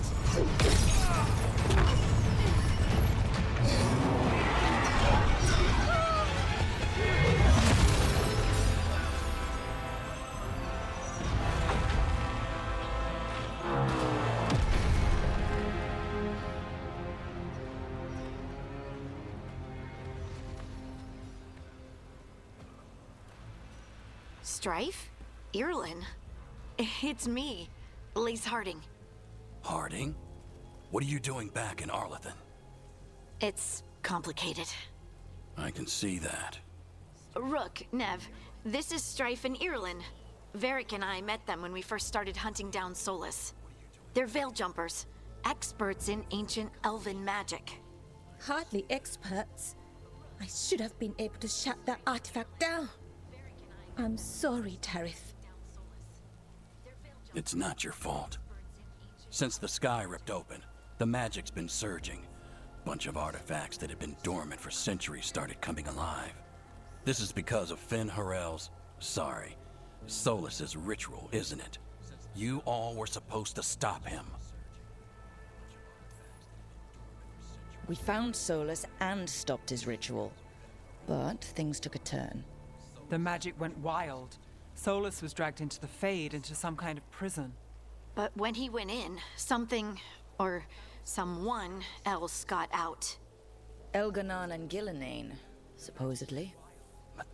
[SPEAKER 7] Strife? Irlin? It's me, Lise Harding.
[SPEAKER 2] Harding? What are you doing back in Arlethan?
[SPEAKER 7] It's complicated.
[SPEAKER 2] I can see that.
[SPEAKER 7] Rook, Nev, this is Strife and Irlin. Varric and I met them when we first started hunting down Solus. They're veil jumpers, experts in ancient elven magic.
[SPEAKER 3] Hardly experts. I should have been able to shut that artifact down. I'm sorry, Tarith.
[SPEAKER 2] It's not your fault. Since the sky ripped open, the magic's been surging. Bunch of artifacts that had been dormant for centuries started coming alive. This is because of Finn Harel's, Solus's ritual, isn't it? You all were supposed to stop him.
[SPEAKER 4] We found Solus and stopped his ritual. But things took a turn.
[SPEAKER 10] The magic went wild. Solus was dragged into the Fade, into some kind of prison.
[SPEAKER 7] But when he went in, something, or someone else got out.
[SPEAKER 4] Elganon and Gillenane, supposedly.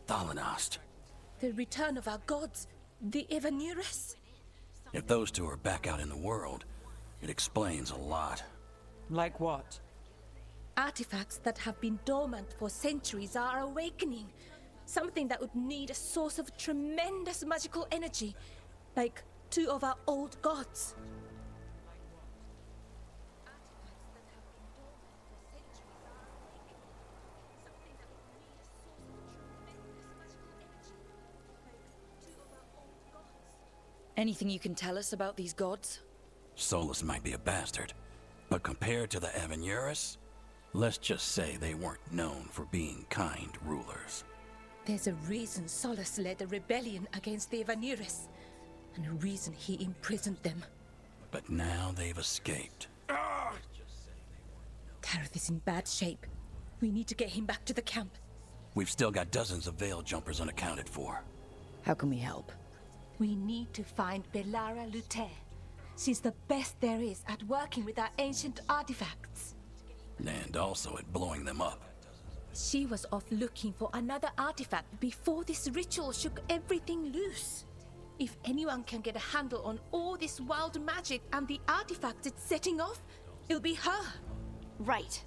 [SPEAKER 2] Thalanost.
[SPEAKER 3] The return of our gods, the Evanurus.
[SPEAKER 2] If those two are back out in the world, it explains a lot.
[SPEAKER 10] Like what?
[SPEAKER 3] Artifacts that have been dormant for centuries are awakening. Something that would need a source of tremendous magical energy, like two of our old gods.
[SPEAKER 4] Anything you can tell us about these gods?
[SPEAKER 2] Solus might be a bastard, but compared to the Evanurus, let's just say they weren't known for being kind rulers.
[SPEAKER 3] There's a reason Solus led a rebellion against the Evanurus, and a reason he imprisoned them.
[SPEAKER 2] But now they've escaped.
[SPEAKER 3] Tarith is in bad shape. We need to get him back to the camp.
[SPEAKER 2] We've still got dozens of veil jumpers unaccounted for.
[SPEAKER 4] How can we help?
[SPEAKER 3] We need to find Belara Luther. She's the best there is at working with our ancient artifacts.
[SPEAKER 2] And also at blowing them up.
[SPEAKER 3] She was off looking for another artifact before this ritual shook everything loose. If anyone can get a handle on all this wild magic and the artifacts it's setting off, it'll be her.
[SPEAKER 7] Right.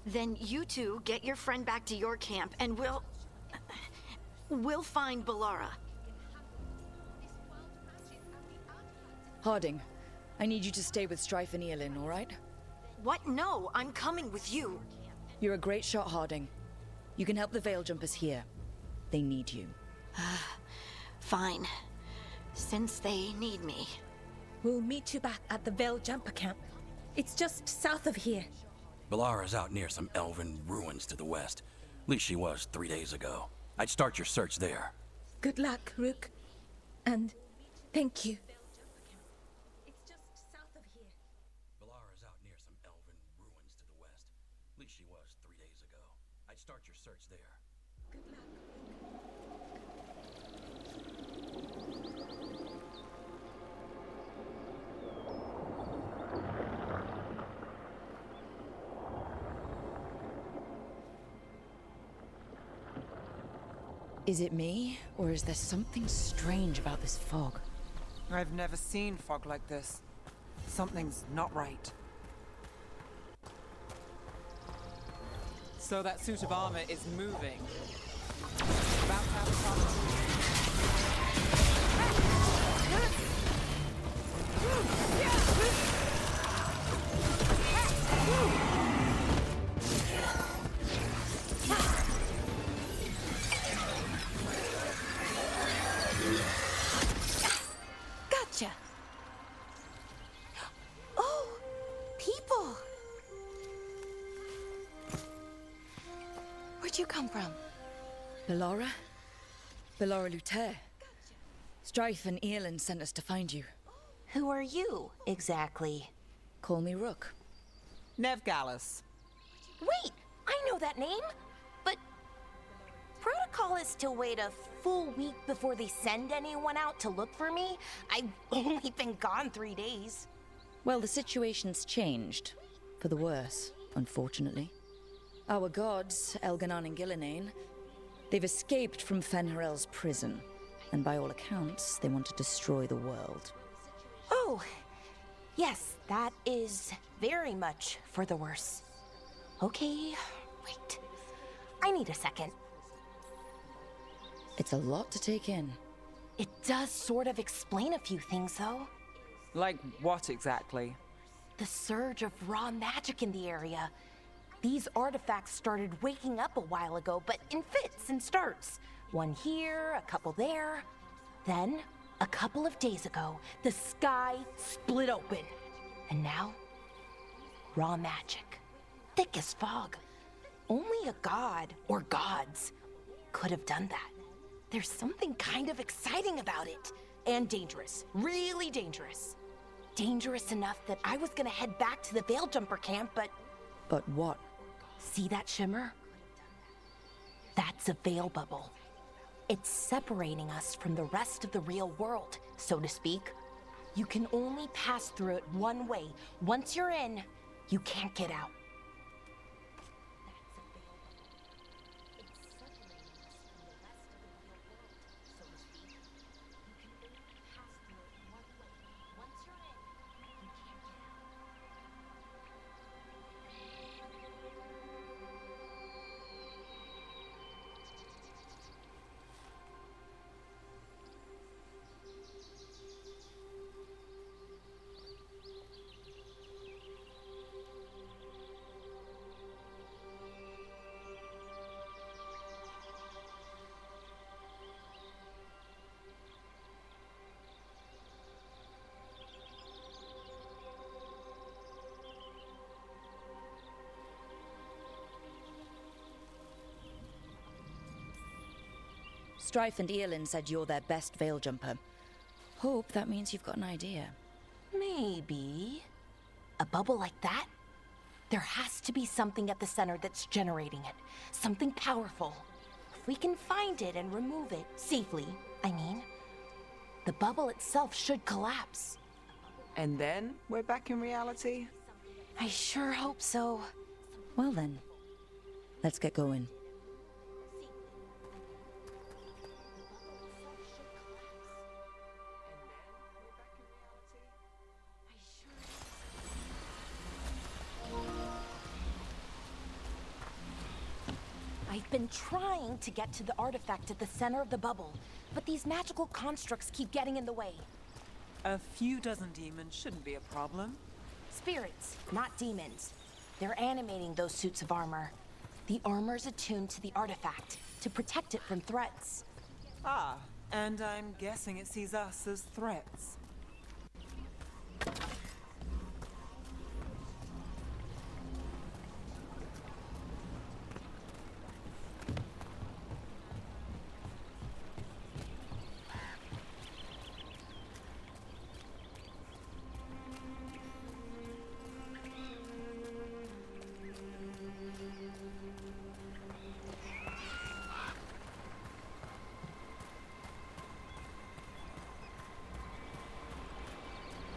[SPEAKER 7] Then you two get your friend back to your camp and we'll find Belara.
[SPEAKER 4] Harding, I need you to stay with Strife and Eolin, all right?
[SPEAKER 7] What? No, I'm coming with you.
[SPEAKER 4] You're a great shot, Harding. You can help the veil jumpers here. They need you.
[SPEAKER 7] Fine. Since they need me.
[SPEAKER 3] We'll meet you back at the Veil Jumper camp. It's just south of here.
[SPEAKER 2] Belara's out near some elven ruins to the west. At least she was 3 days ago. I'd start your search there.
[SPEAKER 3] Good luck, Rook. And thank you. It's just south of here.
[SPEAKER 12] Valara's out near some elven ruins to the west. At least she was 3 days ago. I'd start your search there.
[SPEAKER 3] Good luck.
[SPEAKER 4] Is it me, or is there something strange about this fog?
[SPEAKER 10] I've never seen fog like this. Something's not right. So that suit of armor is moving. About to have a
[SPEAKER 7] Gotcha. Oh, people. Where'd you come from?
[SPEAKER 4] Bellara? Bellara Luther. Strife and Earlin sent us to find you.
[SPEAKER 7] Who are you, exactly?
[SPEAKER 4] Call me Rook.
[SPEAKER 10] Nev Gallus.
[SPEAKER 7] Wait, I know that name. But protocol is to wait a full week before they send anyone out to look for me. I've only been gone 3 days.
[SPEAKER 4] Well, the situation's changed. For the worse, unfortunately. Our gods, Elganon and Gillinane, they've escaped from Fenrirel's prison. And by all accounts, they want to destroy the world.
[SPEAKER 7] Oh, yes, that is very much for the worse. Okay, wait. I need a second.
[SPEAKER 4] It's a lot to take in.
[SPEAKER 7] It does sort of explain a few things, though.
[SPEAKER 10] Like what exactly?
[SPEAKER 7] The surge of raw magic in the area. These artifacts started waking up a while ago, but in fits and starts. One here, a couple there. Then, a couple of days ago, the sky split open. And now, raw magic. Thick as fog. Only a god, or gods, could have done that. There's something kind of exciting about it. And dangerous. Really dangerous. Dangerous enough that I was gonna head back to the Veilguard camp, but...
[SPEAKER 4] But what?
[SPEAKER 7] See that shimmer? That's a veil bubble. It's separating us from the rest of the real world, so to speak. You can only pass through it one way. Once you're in, you can't get out.
[SPEAKER 4] Strife and Earlin said you're their best veil jumper. Hope that means you've got an idea.
[SPEAKER 7] Maybe. A bubble like that? There has to be something at the center that's generating it. Something powerful. If we can find it and remove it, safely, I mean, the bubble itself should collapse.
[SPEAKER 10] And then we're back in reality?
[SPEAKER 7] I sure hope so.
[SPEAKER 4] Well then, let's get going.
[SPEAKER 7] I've been trying to get to the artifact at the center of the bubble, but these magical constructs keep getting in the way.
[SPEAKER 5] A few dozen demons shouldn't be a problem.
[SPEAKER 7] Spirits, not demons. They're animating those suits of armor. The armor's attuned to the artifact to protect it from threats.
[SPEAKER 5] Ah, and I'm guessing it sees us as threats.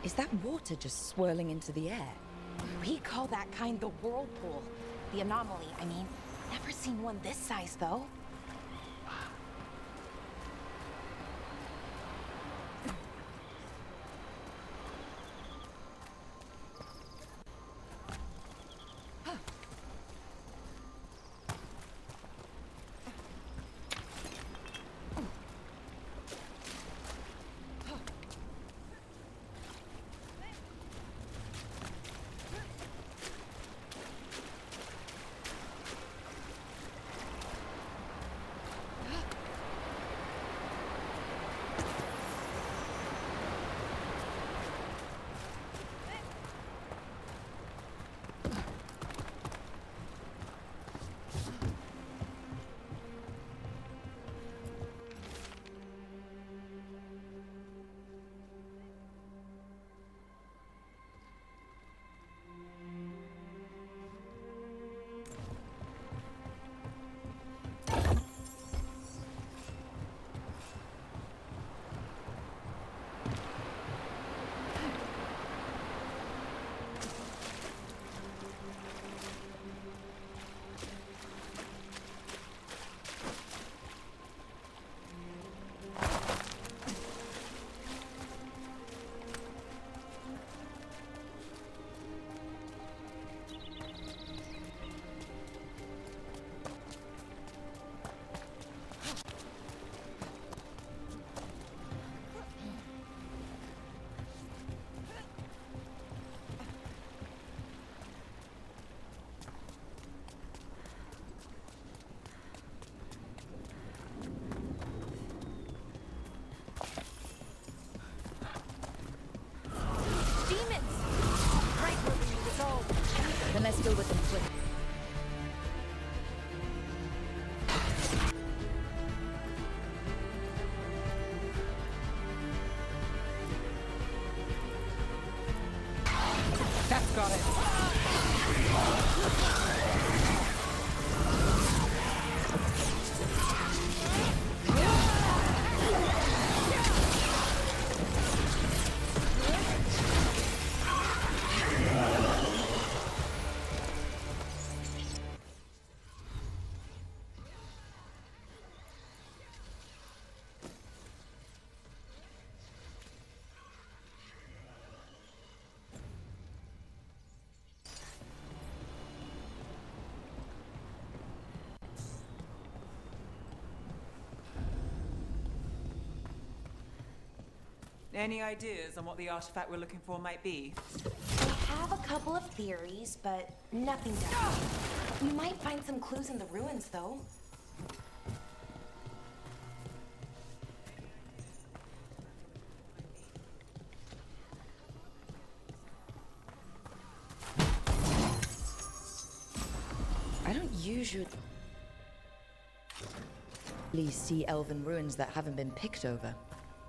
[SPEAKER 4] Is that water just swirling into the air?
[SPEAKER 7] We call that kind the whirlpool. The anomaly, I mean. Never seen one this size, though.
[SPEAKER 4] Then let's deal with them quick.
[SPEAKER 10] That's got it. Any ideas on what the artifact we're looking for might be?
[SPEAKER 7] I have a couple of theories, but nothing definite. We might find some clues in the ruins, though.
[SPEAKER 4] I don't usually see elven ruins that haven't been picked over.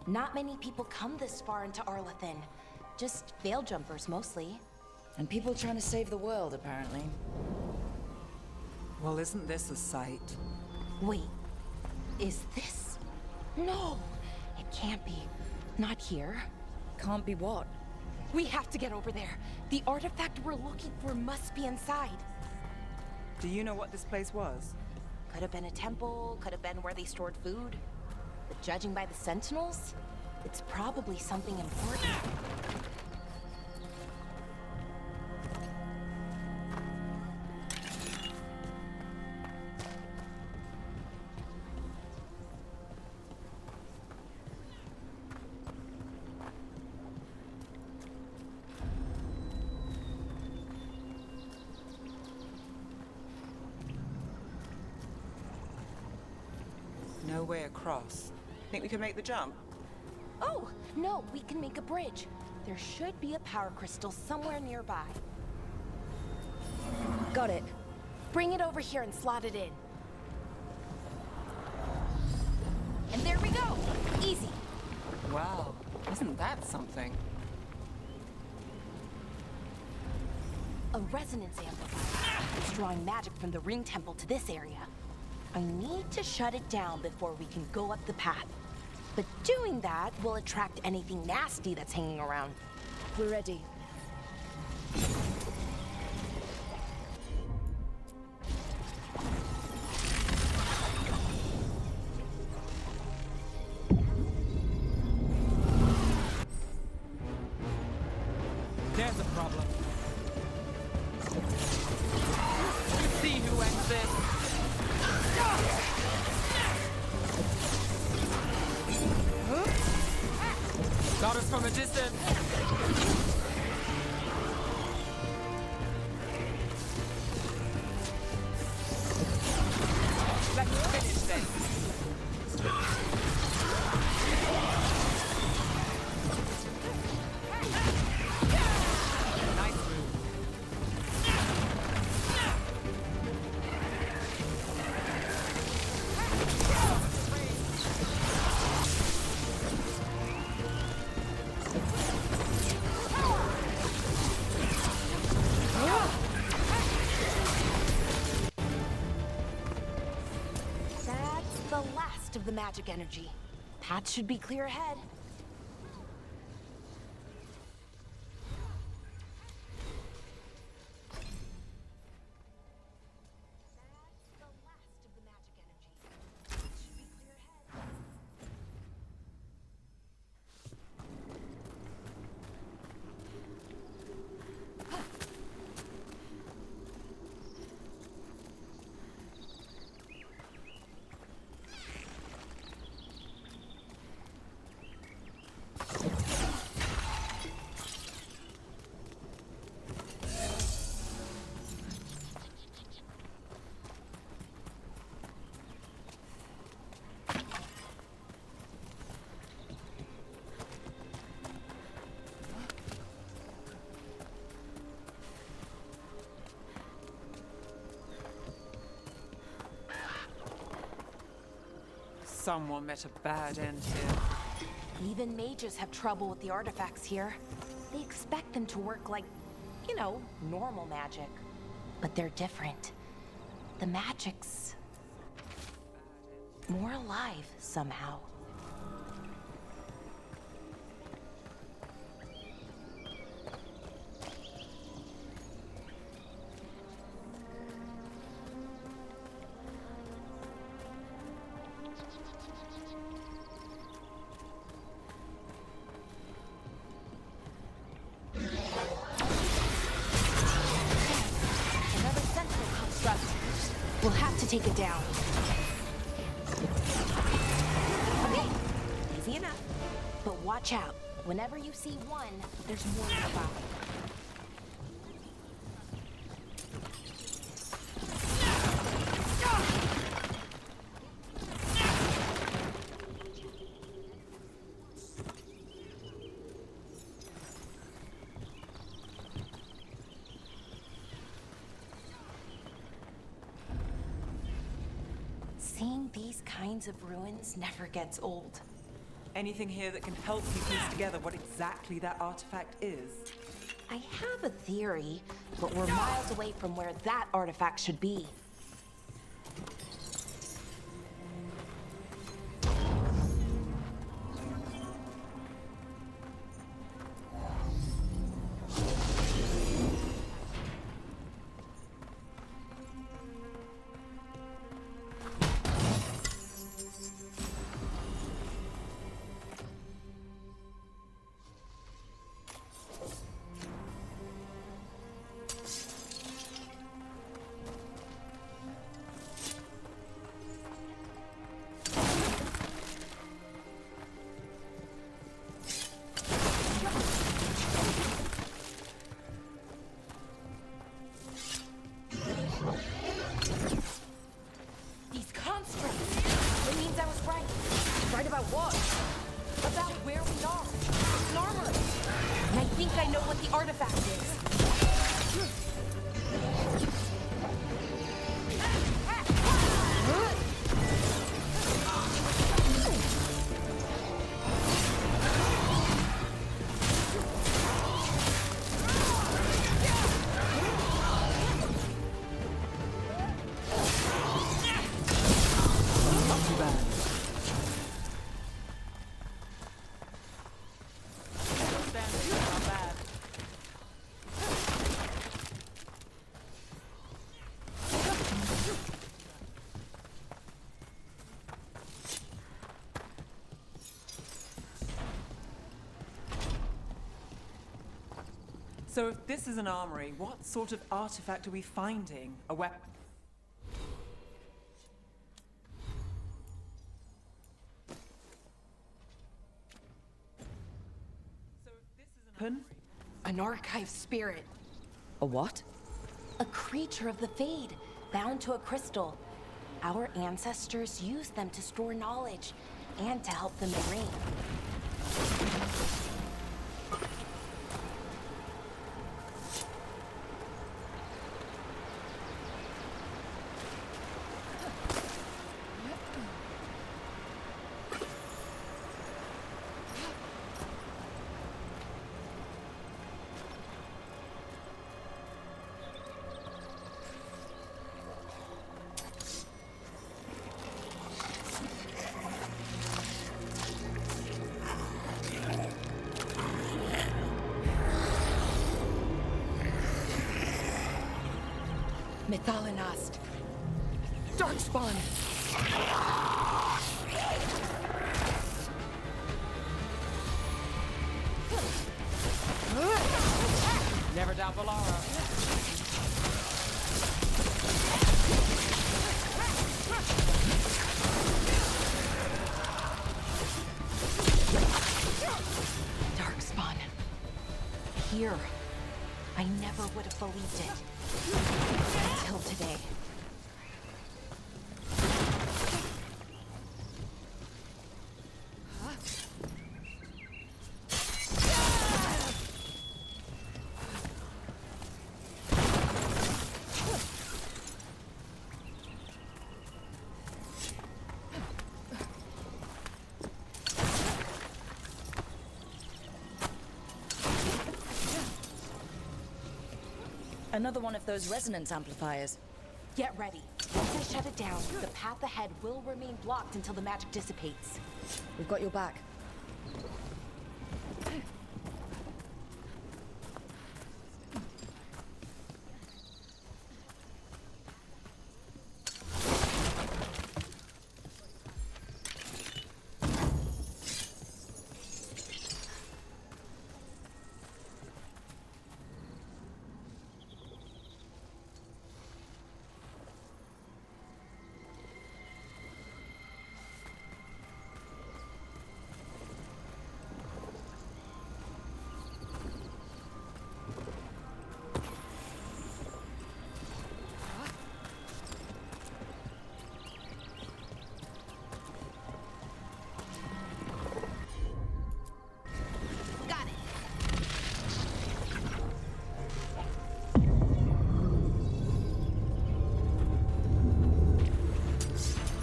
[SPEAKER 7] Not many people come this far into Arlathan. Just veil jumpers, mostly.
[SPEAKER 4] And people trying to save the world, apparently.
[SPEAKER 10] Well, isn't this a sight?
[SPEAKER 7] Wait, is this? No, it can't be. Not here.
[SPEAKER 4] Can't be what?
[SPEAKER 7] We have to get over there. The artifact we're looking for must be inside.
[SPEAKER 10] Do you know what this place was?
[SPEAKER 7] Could have been a temple, could have been where they stored food. But judging by the sentinels, it's probably something important.
[SPEAKER 10] No way across. Think we can make the jump?
[SPEAKER 7] Oh, no, we can make a bridge. There should be a power crystal somewhere nearby. Got it. Bring it over here and slot it in. And there we go! Easy.
[SPEAKER 10] Wow, isn't that something?
[SPEAKER 7] A resonance amplifier. It's drawing magic from the ring temple to this area. I need to shut it down before we can go up the path. But doing that will attract anything nasty that's hanging around. We're ready.
[SPEAKER 10] There's a problem. You see who ends this? Got us from a distance. Let's finish this. Nice move.
[SPEAKER 7] That's the last of the magic energy. Path should be clear ahead. That's the last of the magic energy. Path should be clear ahead.
[SPEAKER 10] Someone met a bad end here.
[SPEAKER 7] Even mages have trouble with the artifacts here. They expect them to work like, you know, normal magic. But they're different. The magic's more alive somehow. Another sentinel construct. We'll have to take it down. Okay, easy enough. But watch out. Whenever you see one, there's more nearby. Seeing these kinds of ruins never gets old.
[SPEAKER 10] Anything here that can help you piece together what exactly that artifact is?
[SPEAKER 7] I have a theory, but we're miles away from where that artifact should be. These constructs! It means I was right. Right about what? About where we are. It's an armory. And I think I know what the artifact is.
[SPEAKER 10] Not too bad. Not bad. So if this is an armory, what sort of artifact are we finding? A weapon?
[SPEAKER 7] An archive spirit.
[SPEAKER 4] A what?
[SPEAKER 7] A creature of the Fade, bound to a crystal. Our ancestors used them to store knowledge and to help them reign. Mythalinast. Darkspawn.
[SPEAKER 10] Never doubt Valara.
[SPEAKER 7] Darkspawn. Here. I never would have believed it. Until today.
[SPEAKER 4] Another one of those resonance amplifiers.
[SPEAKER 7] Get ready. Once I shut it down, the path ahead will remain blocked until the magic dissipates.
[SPEAKER 4] We've got your back.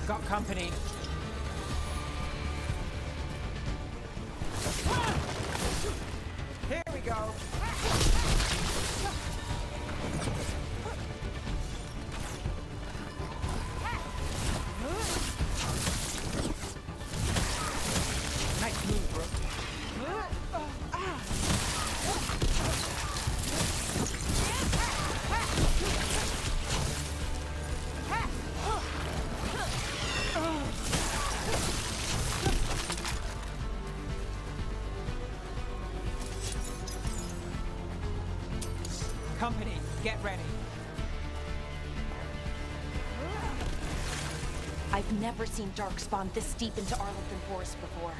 [SPEAKER 10] Got company. Here we go. Nice move, bro. Company, get ready.
[SPEAKER 7] I've never seen Darkspawn this deep into Arlington Forest before.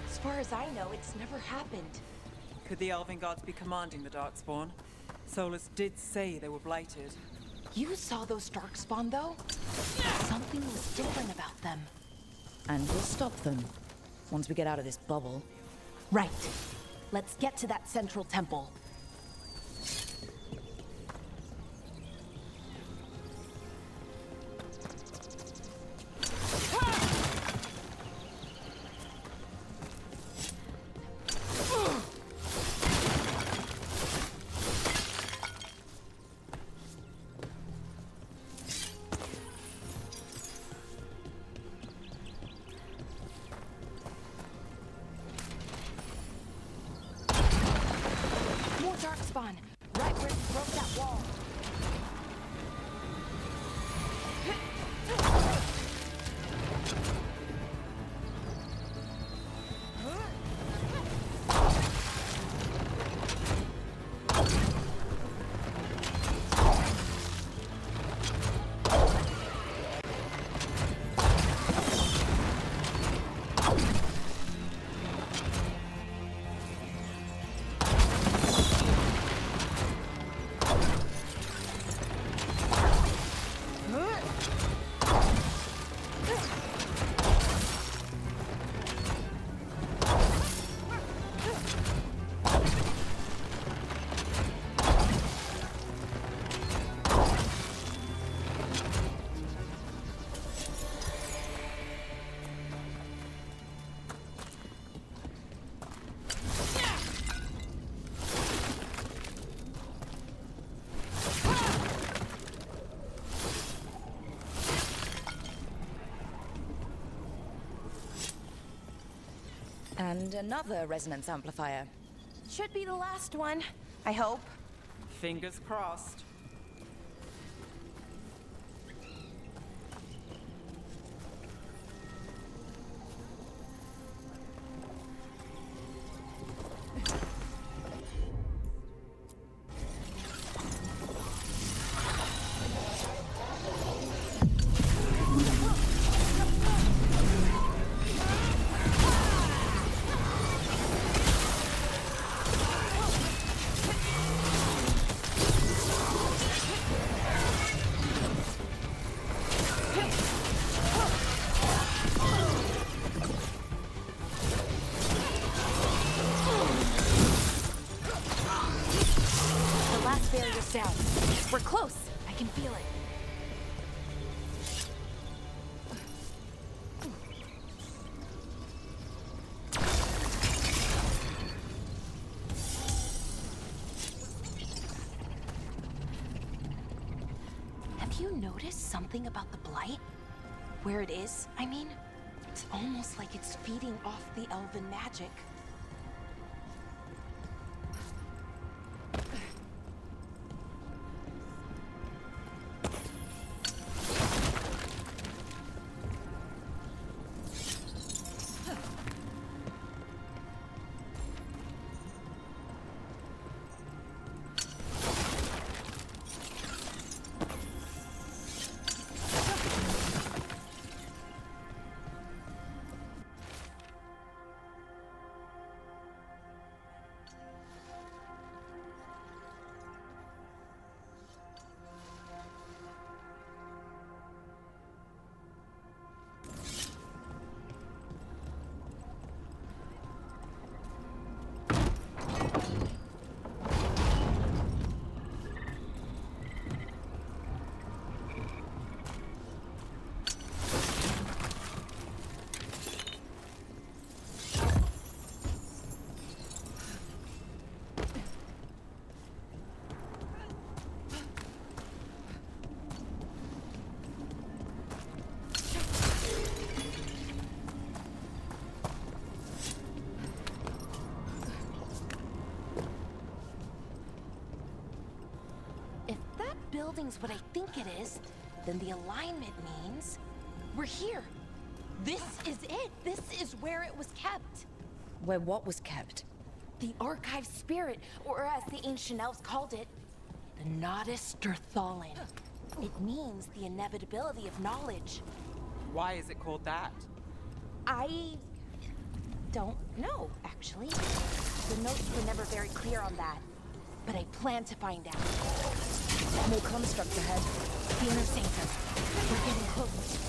[SPEAKER 7] As far as I know, it's never happened.
[SPEAKER 10] Could the Elven Gods be commanding the Darkspawn? Solus did say they were blighted.
[SPEAKER 7] You saw those Darkspawn, though? Something was different about them.
[SPEAKER 4] And we'll stop them. Once we get out of this bubble.
[SPEAKER 7] Right. Let's get to that central temple.
[SPEAKER 4] And another resonance amplifier.
[SPEAKER 7] Should be the last one, I hope.
[SPEAKER 10] Fingers crossed.
[SPEAKER 7] Down. We're close. I can feel it. Have you noticed something about the blight? Where it is, I mean? It's almost like it's feeding off the elven magic. Building's what I think it is, then the alignment means we're here. This is it. This is where it was kept.
[SPEAKER 4] Where what was kept?
[SPEAKER 7] The archive spirit, or as the ancient elves called it, the Nodus Derthalin. It means the inevitability of knowledge.
[SPEAKER 10] Why is it called that?
[SPEAKER 7] I don't know, actually. The notes were never very clear on that, but I plan to find out.
[SPEAKER 4] More constructs ahead.
[SPEAKER 7] The inner sanctum. We're getting close.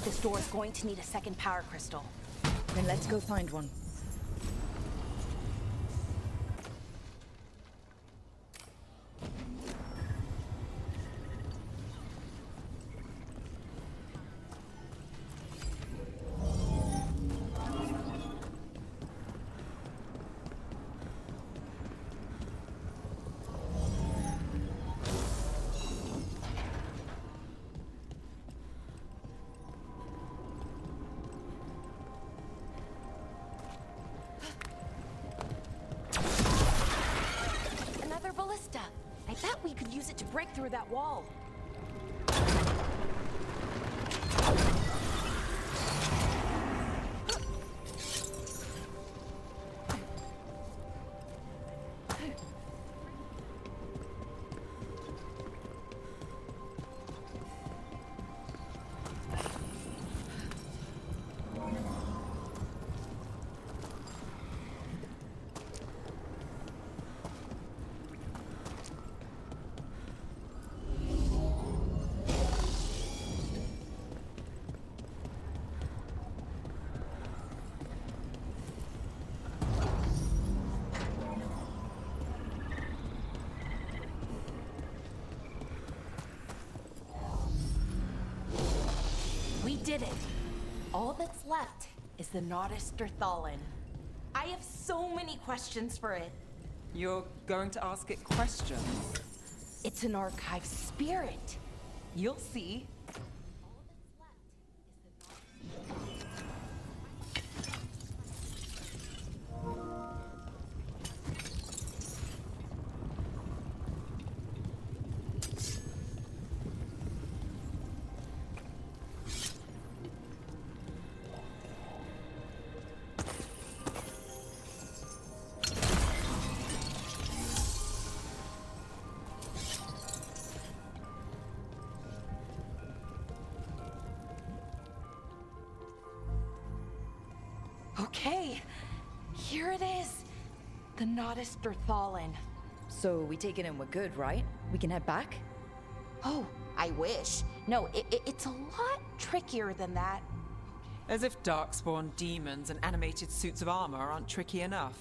[SPEAKER 7] This door is going to need a second power crystal.
[SPEAKER 4] Then let's go find one.
[SPEAKER 7] through that wall.
[SPEAKER 13] We did it. All that's left is the Notister Thalin. I have so many questions for it.
[SPEAKER 10] You're going to ask it questions?
[SPEAKER 13] It's an archive spirit. You'll see. Okay, here it is. The Notister Thalin.
[SPEAKER 4] So we take it and we're good, right? We can head back?
[SPEAKER 13] Oh, I wish. No, it's a lot trickier than that.
[SPEAKER 10] As if darkspawn demons and animated suits of armor aren't tricky enough.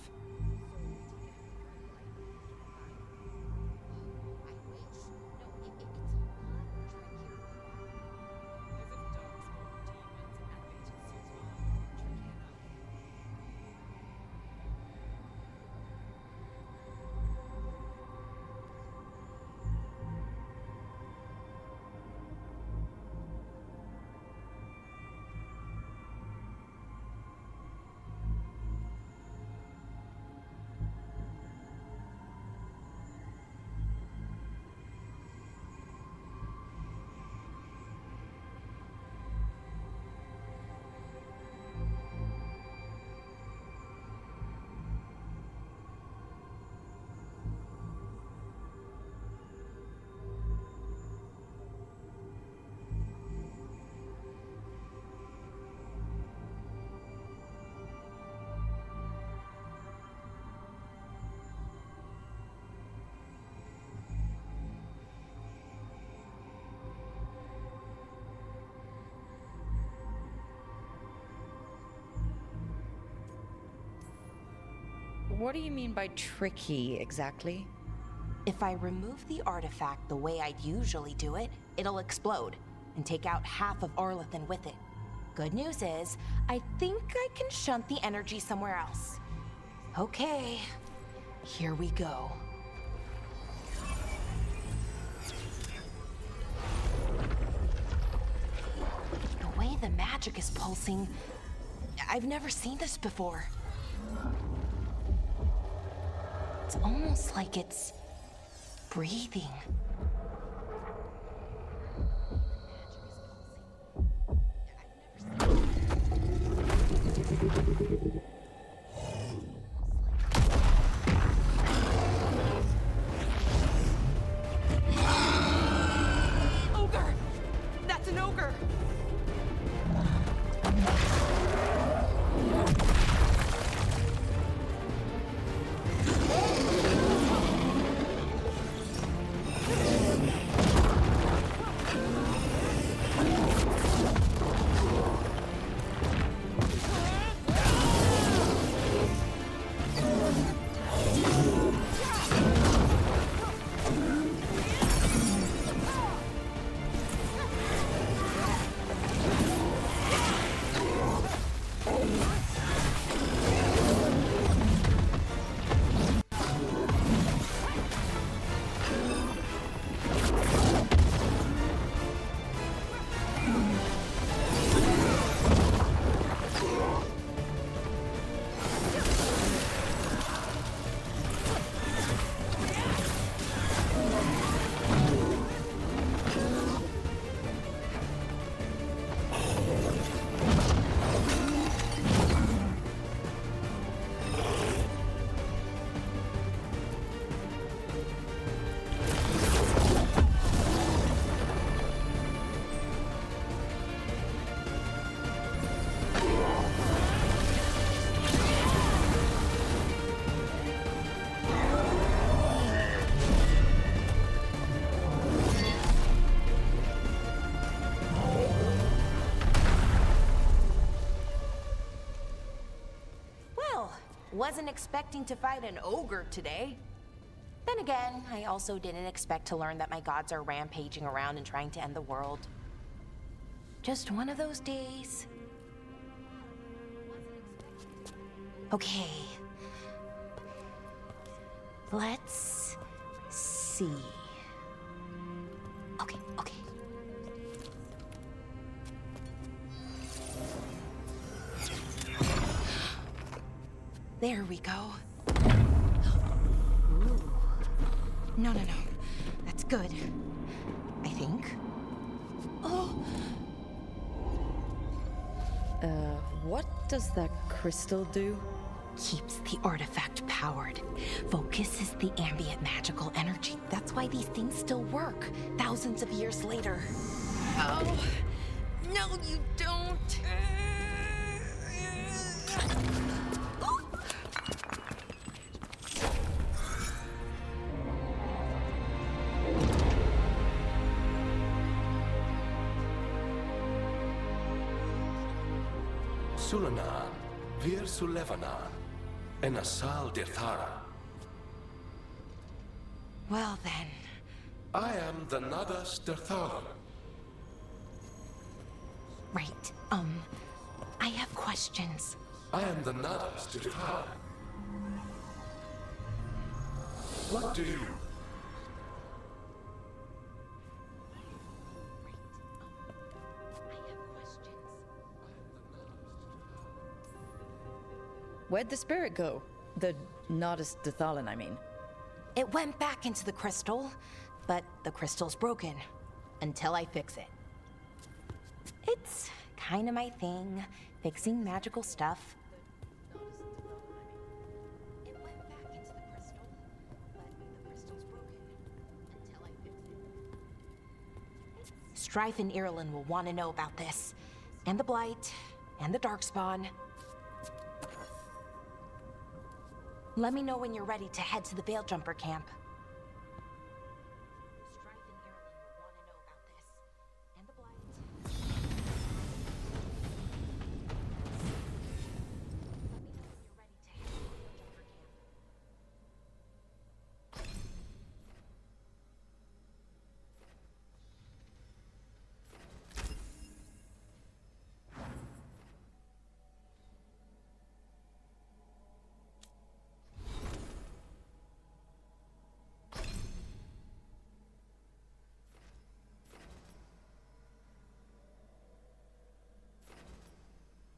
[SPEAKER 4] What do you mean by tricky, exactly?
[SPEAKER 13] If I remove the artifact the way I'd usually do it, it'll explode and take out half of Arlathan with it. Good news is, I think I can shunt the energy somewhere else. Okay, here we go. The way the magic is pulsing, I've never seen this before. It's almost like it's breathing.
[SPEAKER 5] Ogre! That's an ogre!
[SPEAKER 13] Wasn't expecting to fight an ogre today. Then again, I also didn't expect to learn that my gods are rampaging around and trying to end the world. Just one of those days. Okay. Let's see. Okay. There we go. Ooh. No. That's good. I think. Oh!
[SPEAKER 4] What does that crystal do?
[SPEAKER 13] Keeps the artifact powered. Focuses the ambient magical energy. That's why these things still work, thousands of years later.
[SPEAKER 4] Oh! No, you don't!
[SPEAKER 2] Sulanan, Vir Sulevanan, and Asal Dirthara.
[SPEAKER 13] Well then.
[SPEAKER 2] I am the Nadas Dirthara.
[SPEAKER 13] Right, I have questions.
[SPEAKER 2] I am the Nadas Dirthara. What do you...
[SPEAKER 4] Where'd the spirit go? The Nodus Dathalan, I mean.
[SPEAKER 13] It went back into the crystal, but the crystal's broken. Until I fix it. It's kind of my thing, fixing magical stuff. It went back into the crystal, but the crystal's broken. Until I fix it. Strife and Irulan will want to know about this. And the Blight, and the Darkspawn. Let me know when you're ready to head to the Veilgjumper camp. Strife and Irulan will want to know about this. And the Blight. Let me know when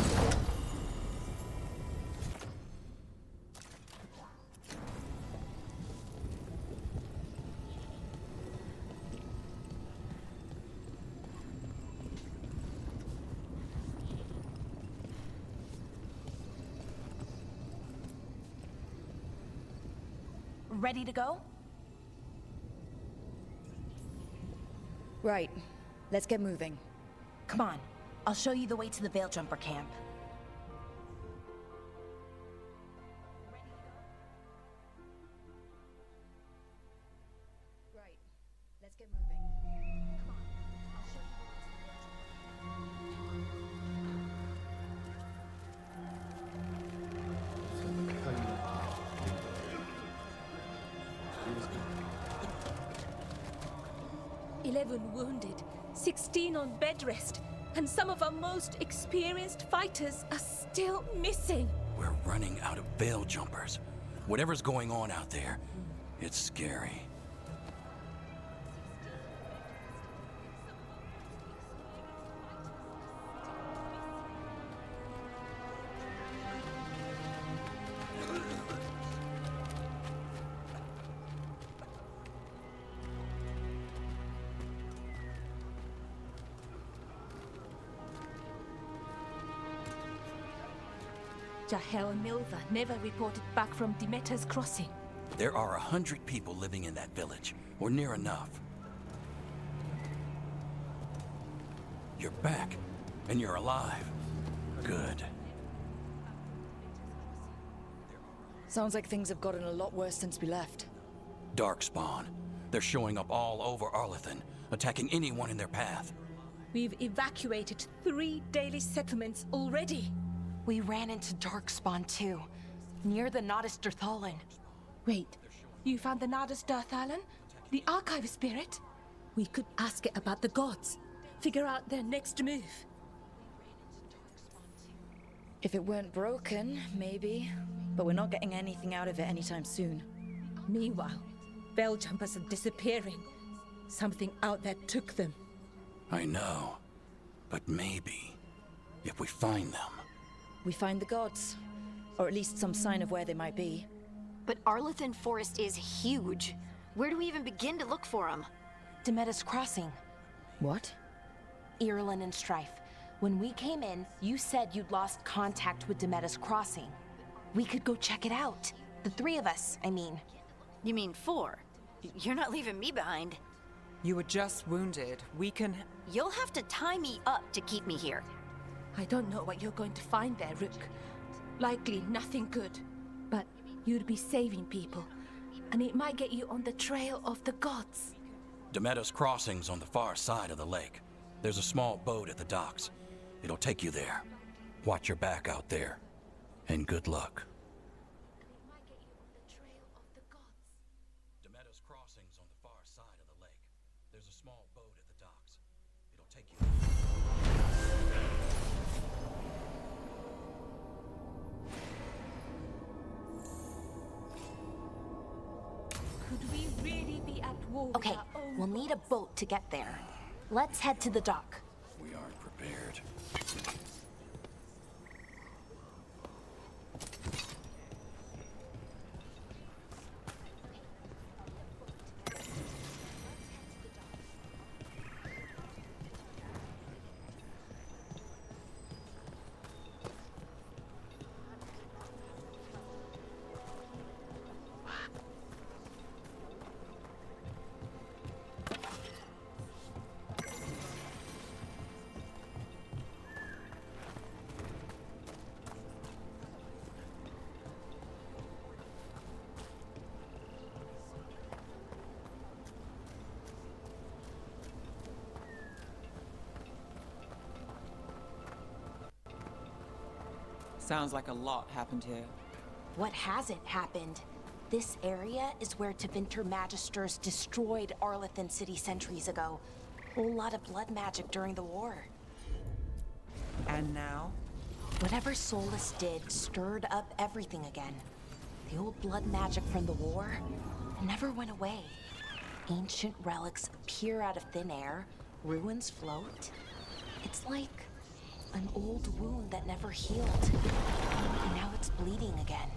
[SPEAKER 13] you're ready to head to the Veilgjumper camp. Ready to go?
[SPEAKER 4] Right. Let's get moving.
[SPEAKER 13] Come on. I'll show you the way to the Veilgjumper camp.
[SPEAKER 4] Right. Let's get moving.
[SPEAKER 13] Come on. I'll show you the way to the
[SPEAKER 3] Veilgjumper. 11 wounded, 16 on bed rest, and some of our most experienced fighters are still missing.
[SPEAKER 12] We're running out of veil jumpers. Whatever's going on out there, it's scary.
[SPEAKER 3] Jahel and Milva never reported back from Demeter's crossing.
[SPEAKER 12] There are 100 people living in that village, or near enough. You're back. And you're alive. Good.
[SPEAKER 4] Sounds like things have gotten a lot worse since we left.
[SPEAKER 12] Darkspawn. They're showing up all over Arlethan, attacking anyone in their path.
[SPEAKER 3] We've evacuated 3 daily settlements already.
[SPEAKER 13] We ran into Darkspawn too, near the Nodus Dirthalin.
[SPEAKER 3] Wait, you found the Nardus Dirthalin? The Archive Spirit? We could ask it about the gods. Figure out their next move.
[SPEAKER 4] If it weren't broken, maybe. But we're not getting anything out of it anytime soon.
[SPEAKER 3] Meanwhile, Veiljumpers are disappearing. Something out there took them.
[SPEAKER 12] I know. But maybe, if we find them...
[SPEAKER 4] We find the gods. Or at least some sign of where they might be.
[SPEAKER 7] But Arlethan Forest is huge. Where do we even begin to look for them?
[SPEAKER 13] Demeda's Crossing.
[SPEAKER 4] What?
[SPEAKER 13] Irulan and Strife. When we came in, you said you'd lost contact with Demeda's Crossing. We could go check it out. The 3 of us, I mean.
[SPEAKER 7] You mean 4? You're not leaving me behind.
[SPEAKER 10] You were just wounded. We can...
[SPEAKER 7] You'll have to tie me up to keep me here.
[SPEAKER 3] I don't know what you're going to find there, Rook. Likely nothing good. But you'd be saving people. And it might get you on the trail of the gods.
[SPEAKER 12] Demeda's Crossing's on the far side of the lake. There's a small boat at the docks. It'll take you there. Watch your back out there. And good luck. Demeda's Crossing's on the far side of the lake. There's a small boat at the docks. It'll take you...
[SPEAKER 3] Could we really be at war with
[SPEAKER 13] Okay,
[SPEAKER 3] our own
[SPEAKER 13] we'll need a boat to get there. Let's head to the dock.
[SPEAKER 12] We aren't prepared.
[SPEAKER 10] Sounds like a lot happened here.
[SPEAKER 13] What hasn't happened? This area is where Tevinter Magisters destroyed Arlethan City centuries ago. Whole lot of blood magic during the war.
[SPEAKER 10] And now?
[SPEAKER 13] Whatever Solus did stirred up everything again. The old blood magic from the war never went away. Ancient relics appear out of thin air, ruins float. It's like an old wound that never healed. And now it's bleeding again.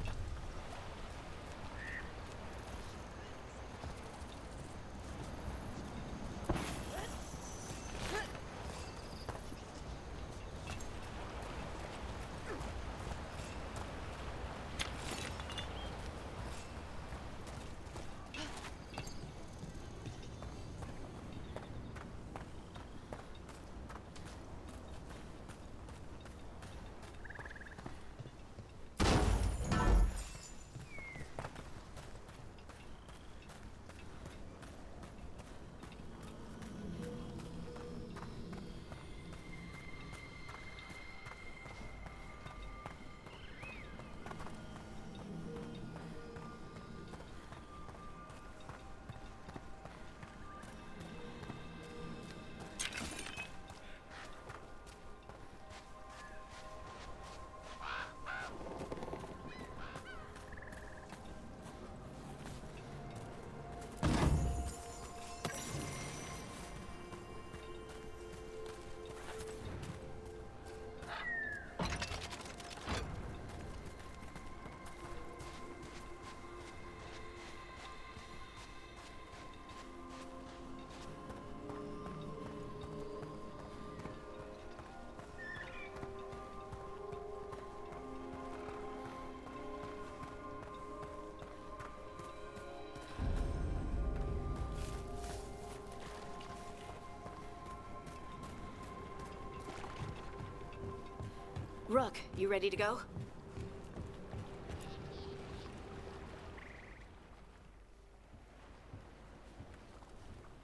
[SPEAKER 7] Rook, you ready to go?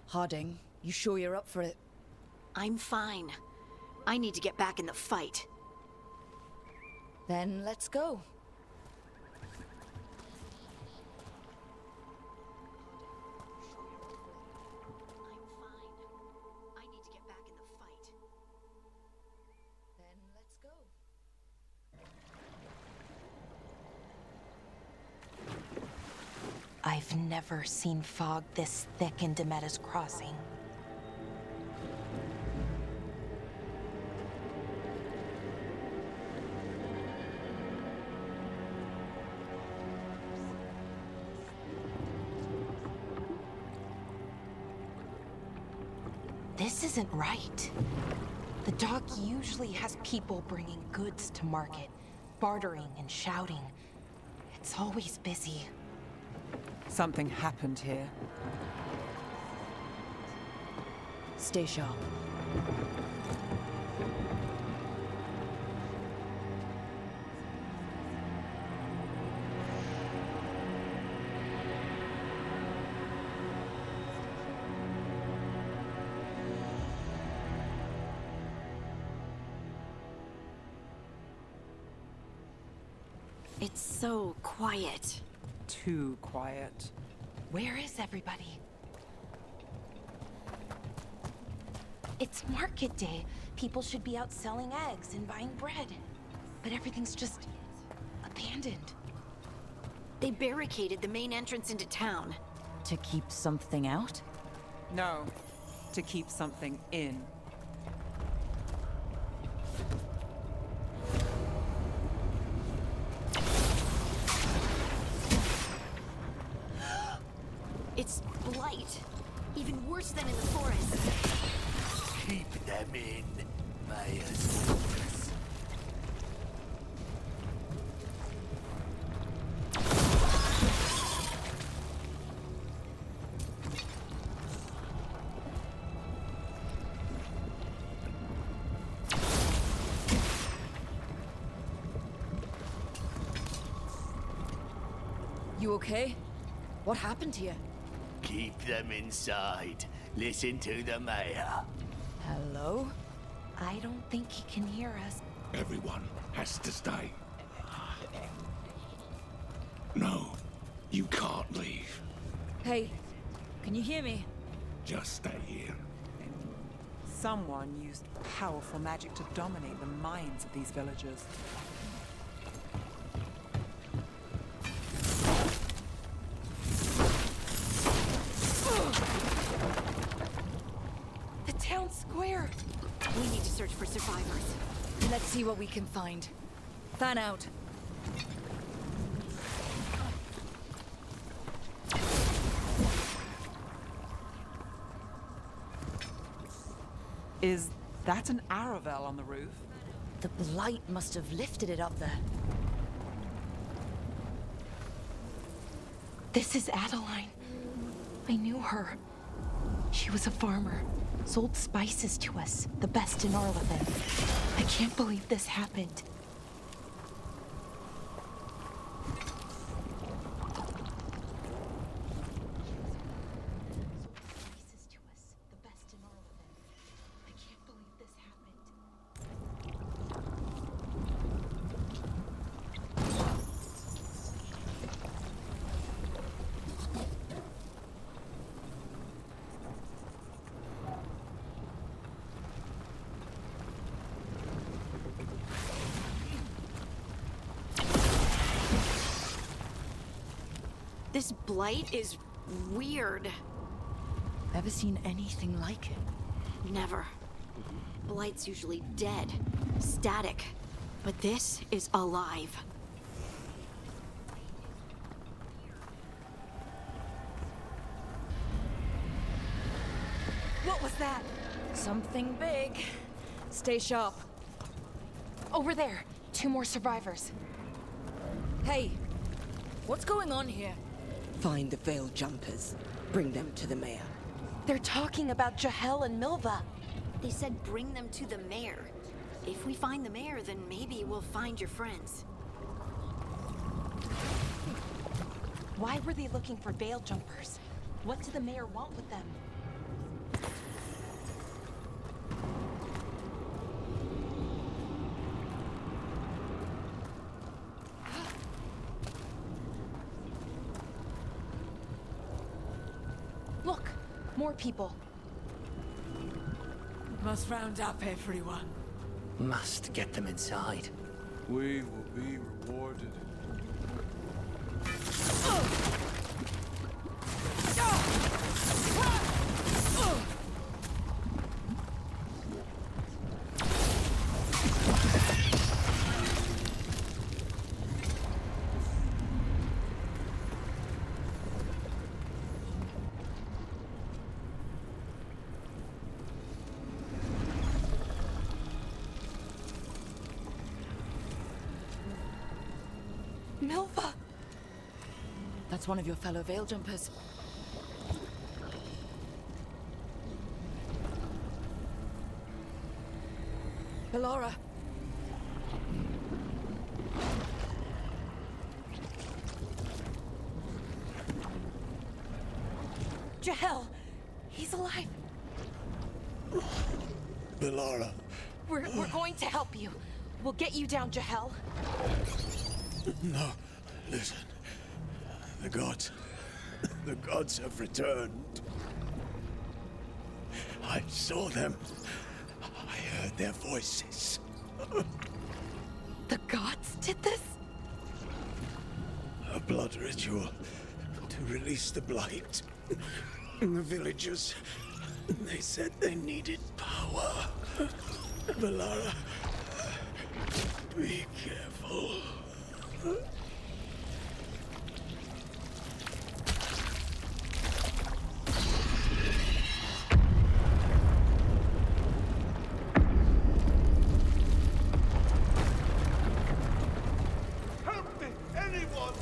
[SPEAKER 4] Harding, you sure you're up for it?
[SPEAKER 7] I'm fine. I need to get back in the fight.
[SPEAKER 4] Then let's go.
[SPEAKER 13] I've never seen fog this thick in Demetta's Crossing. This isn't right. The dock usually has people bringing goods to market, bartering and shouting. It's always busy.
[SPEAKER 10] Something happened here.
[SPEAKER 4] Stay sharp.
[SPEAKER 7] It's so quiet.
[SPEAKER 10] Too quiet.
[SPEAKER 13] Where is everybody? It's market day. People should be out selling eggs and buying bread. But everything's just abandoned.
[SPEAKER 7] They barricaded the main entrance into town.
[SPEAKER 4] To keep something out?
[SPEAKER 10] No, to keep something in.
[SPEAKER 7] It's blight. Even worse than in the forest.
[SPEAKER 6] Keep them in, Mayor's orders.
[SPEAKER 4] You okay? What happened here?
[SPEAKER 6] Keep them inside. Listen to the mayor.
[SPEAKER 4] Hello?
[SPEAKER 13] I don't think he can hear us.
[SPEAKER 14] Everyone has to stay. No, you can't leave.
[SPEAKER 4] Hey, can you hear me?
[SPEAKER 14] Just stay here.
[SPEAKER 10] Someone used powerful magic to dominate the minds of these villagers.
[SPEAKER 13] The town square!
[SPEAKER 7] We need to search for survivors.
[SPEAKER 4] Let's see what we can find. Fan out.
[SPEAKER 10] Is that an Aravel on the roof?
[SPEAKER 4] The blight must have lifted it up there.
[SPEAKER 13] This is Adeline. I knew her. She was a farmer. Sold spices to us, the best in Arlathan. I can't believe this happened.
[SPEAKER 7] This blight is weird.
[SPEAKER 4] Ever seen anything like it?
[SPEAKER 7] Never. Blight's usually dead, static. But this is alive.
[SPEAKER 4] What was that? Something big. Stay sharp.
[SPEAKER 13] Over there, 2 more survivors.
[SPEAKER 4] Hey, what's going on here?
[SPEAKER 15] Find the veiled jumpers. Bring them to the mayor.
[SPEAKER 13] They're talking about Jahel and Milva.
[SPEAKER 7] They said bring them to the mayor. If we find the mayor, then maybe we'll find your friends.
[SPEAKER 13] Why were they looking for veil jumpers? What did the mayor want with them? Look! More people.
[SPEAKER 5] Must round up everyone.
[SPEAKER 6] Must get them inside.
[SPEAKER 16] We will be rewarded.
[SPEAKER 13] Milva!
[SPEAKER 4] That's one of your fellow veil jumpers. Bellora!
[SPEAKER 13] Jahel! He's alive!
[SPEAKER 14] Bellora.
[SPEAKER 13] We're going to help you. We'll get you down, Jahel.
[SPEAKER 14] No, listen. The gods have returned. I saw them. I heard their voices.
[SPEAKER 13] The gods did this?
[SPEAKER 14] A blood ritual to release the blight. The villagers, they said they needed power. Bellora, be careful.
[SPEAKER 2] Help me, anyone!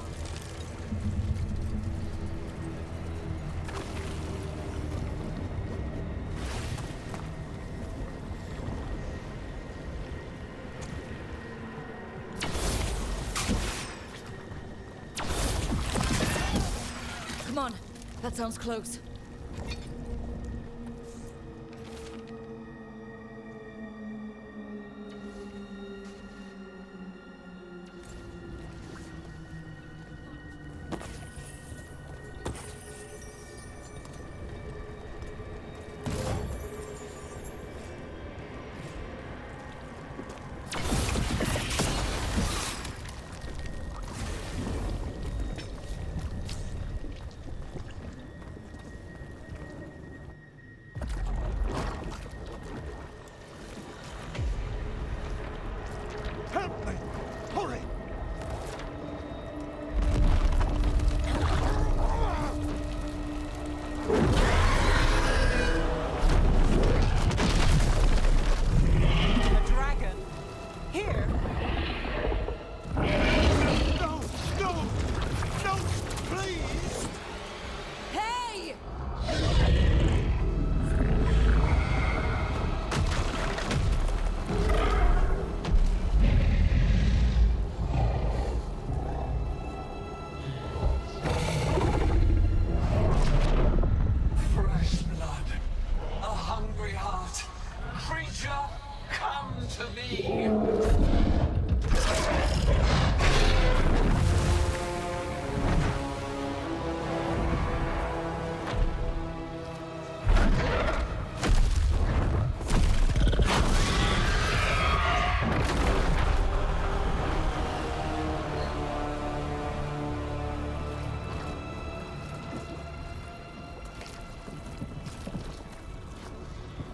[SPEAKER 4] Come on, that sounds close.
[SPEAKER 2] Help me! Hurry!
[SPEAKER 5] A dragon? Here?
[SPEAKER 2] No! No! No! Please!
[SPEAKER 4] Hey!
[SPEAKER 16] Fresh blood, a hungry heart. Creature, come to me.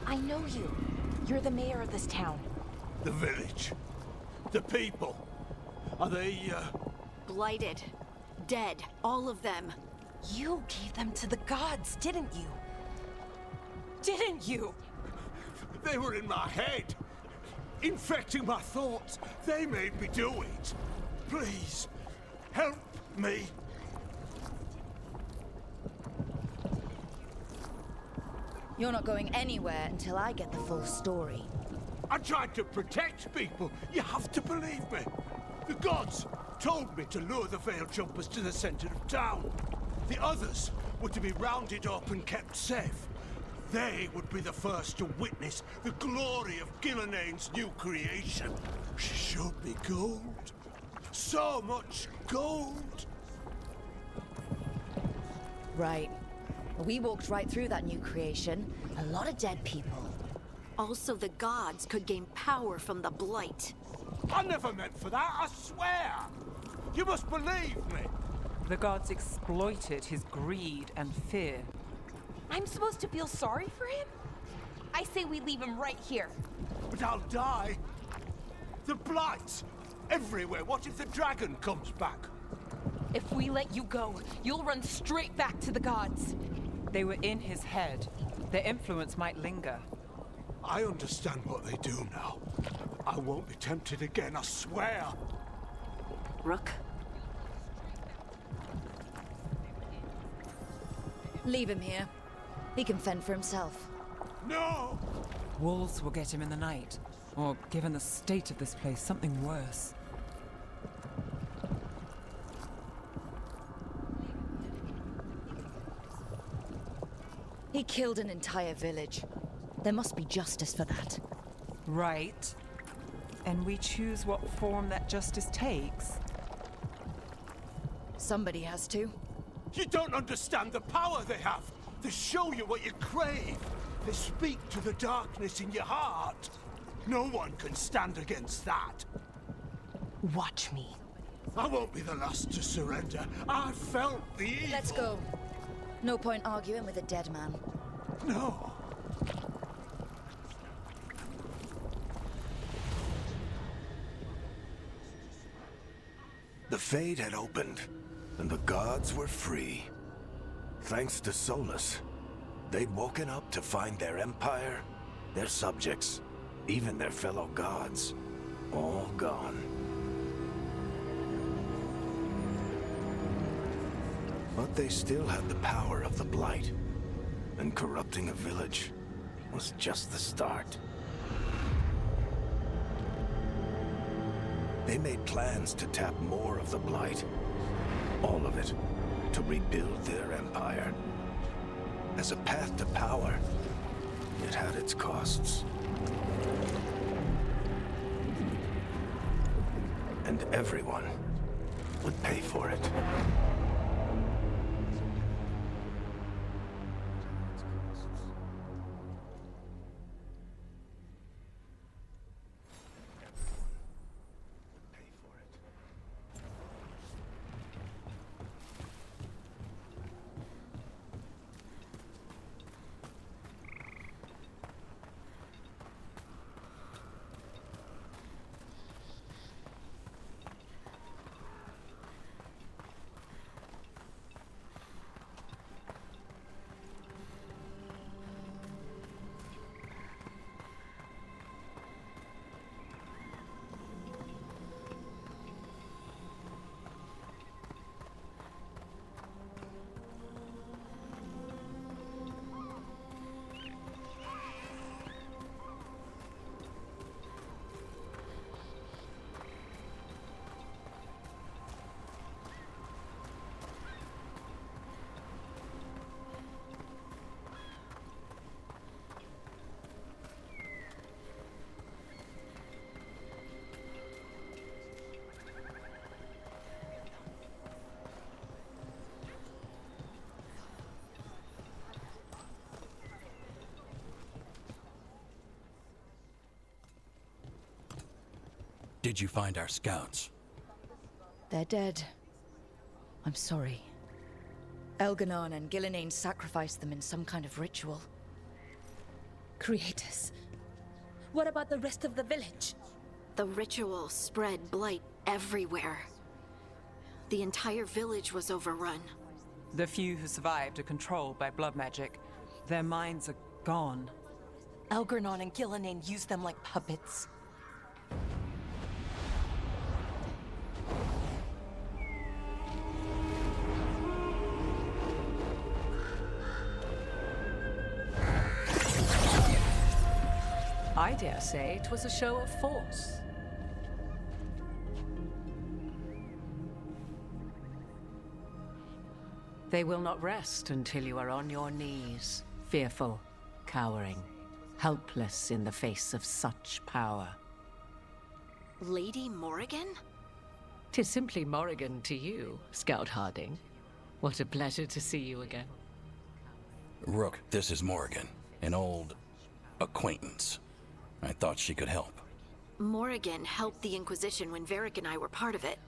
[SPEAKER 13] I know you. You're the mayor of this town.
[SPEAKER 2] The village. The people. Are they,
[SPEAKER 7] Blighted. Dead. All of them.
[SPEAKER 13] You gave them to the gods, didn't you? Didn't you?
[SPEAKER 2] They were in my head. Infecting my thoughts. They made me do it. Please, help me.
[SPEAKER 4] You're not going anywhere until I get the full story.
[SPEAKER 14] I tried to protect people. You have to believe me. The gods told me to lure the Veil Jumpers to the center of town. The others were to be rounded up and kept safe. They would be the first to witness the glory of Gilnenane's new creation. She showed me gold. So much gold.
[SPEAKER 4] Right. We walked right through that new creation. A lot of dead people.
[SPEAKER 7] Also, the gods could gain power from the Blight.
[SPEAKER 14] I never meant for that, I swear! You must believe me!
[SPEAKER 10] The gods exploited his greed and fear.
[SPEAKER 13] I'm supposed to feel sorry for him? I say we leave him right here.
[SPEAKER 14] But I'll die. The Blight! Everywhere. What if the dragon comes back?
[SPEAKER 13] If we let you go, you'll run straight back to the gods.
[SPEAKER 10] They were in his head. Their influence might linger.
[SPEAKER 14] I understand what they do now. I won't be tempted again, I swear.
[SPEAKER 7] Rook?
[SPEAKER 4] Leave him here. He can fend for himself.
[SPEAKER 14] No!
[SPEAKER 10] Wolves will get him in the night. Or, given the state of this place, something worse.
[SPEAKER 4] He killed an entire village. There must be justice for that.
[SPEAKER 10] Right. And we choose what form that justice takes?
[SPEAKER 4] Somebody has to.
[SPEAKER 14] You don't understand the power they have. They show you what you crave. They speak to the darkness in your heart. No one can stand against that.
[SPEAKER 13] Watch me.
[SPEAKER 14] I won't be the last to surrender. I felt the evil.
[SPEAKER 4] Let's go. No point arguing with a dead man.
[SPEAKER 14] No. The Fade had opened, and the gods were free. Thanks to Solus, they'd woken up to find their empire, their subjects, even their fellow gods, all gone. But they still had the power of the Blight, and corrupting a village was just the start. They made plans to tap more of the Blight, all of it, to rebuild their empire. As a path to power, it had its costs. And everyone would pay for it.
[SPEAKER 12] Did you find our scouts?
[SPEAKER 4] They're dead. I'm sorry. Elganon and Gillenane sacrificed them in some kind of ritual.
[SPEAKER 3] Creators. What about the rest of the village?
[SPEAKER 7] The ritual spread blight everywhere. The entire village was overrun.
[SPEAKER 10] The few who survived are controlled by blood magic. Their minds are gone.
[SPEAKER 13] Elganon and Gillenane used them like puppets.
[SPEAKER 17] I dare say it was a show of force. They will not rest until you are on your knees, fearful, cowering, helpless in the face of such power.
[SPEAKER 7] Lady Morrigan?
[SPEAKER 17] 'Tis simply Morrigan to you, Scout Harding. What a pleasure to see you again.
[SPEAKER 12] Rook, this is Morrigan, an old acquaintance. I thought she could help.
[SPEAKER 7] Morrigan helped the Inquisition when Varric and I were part of it.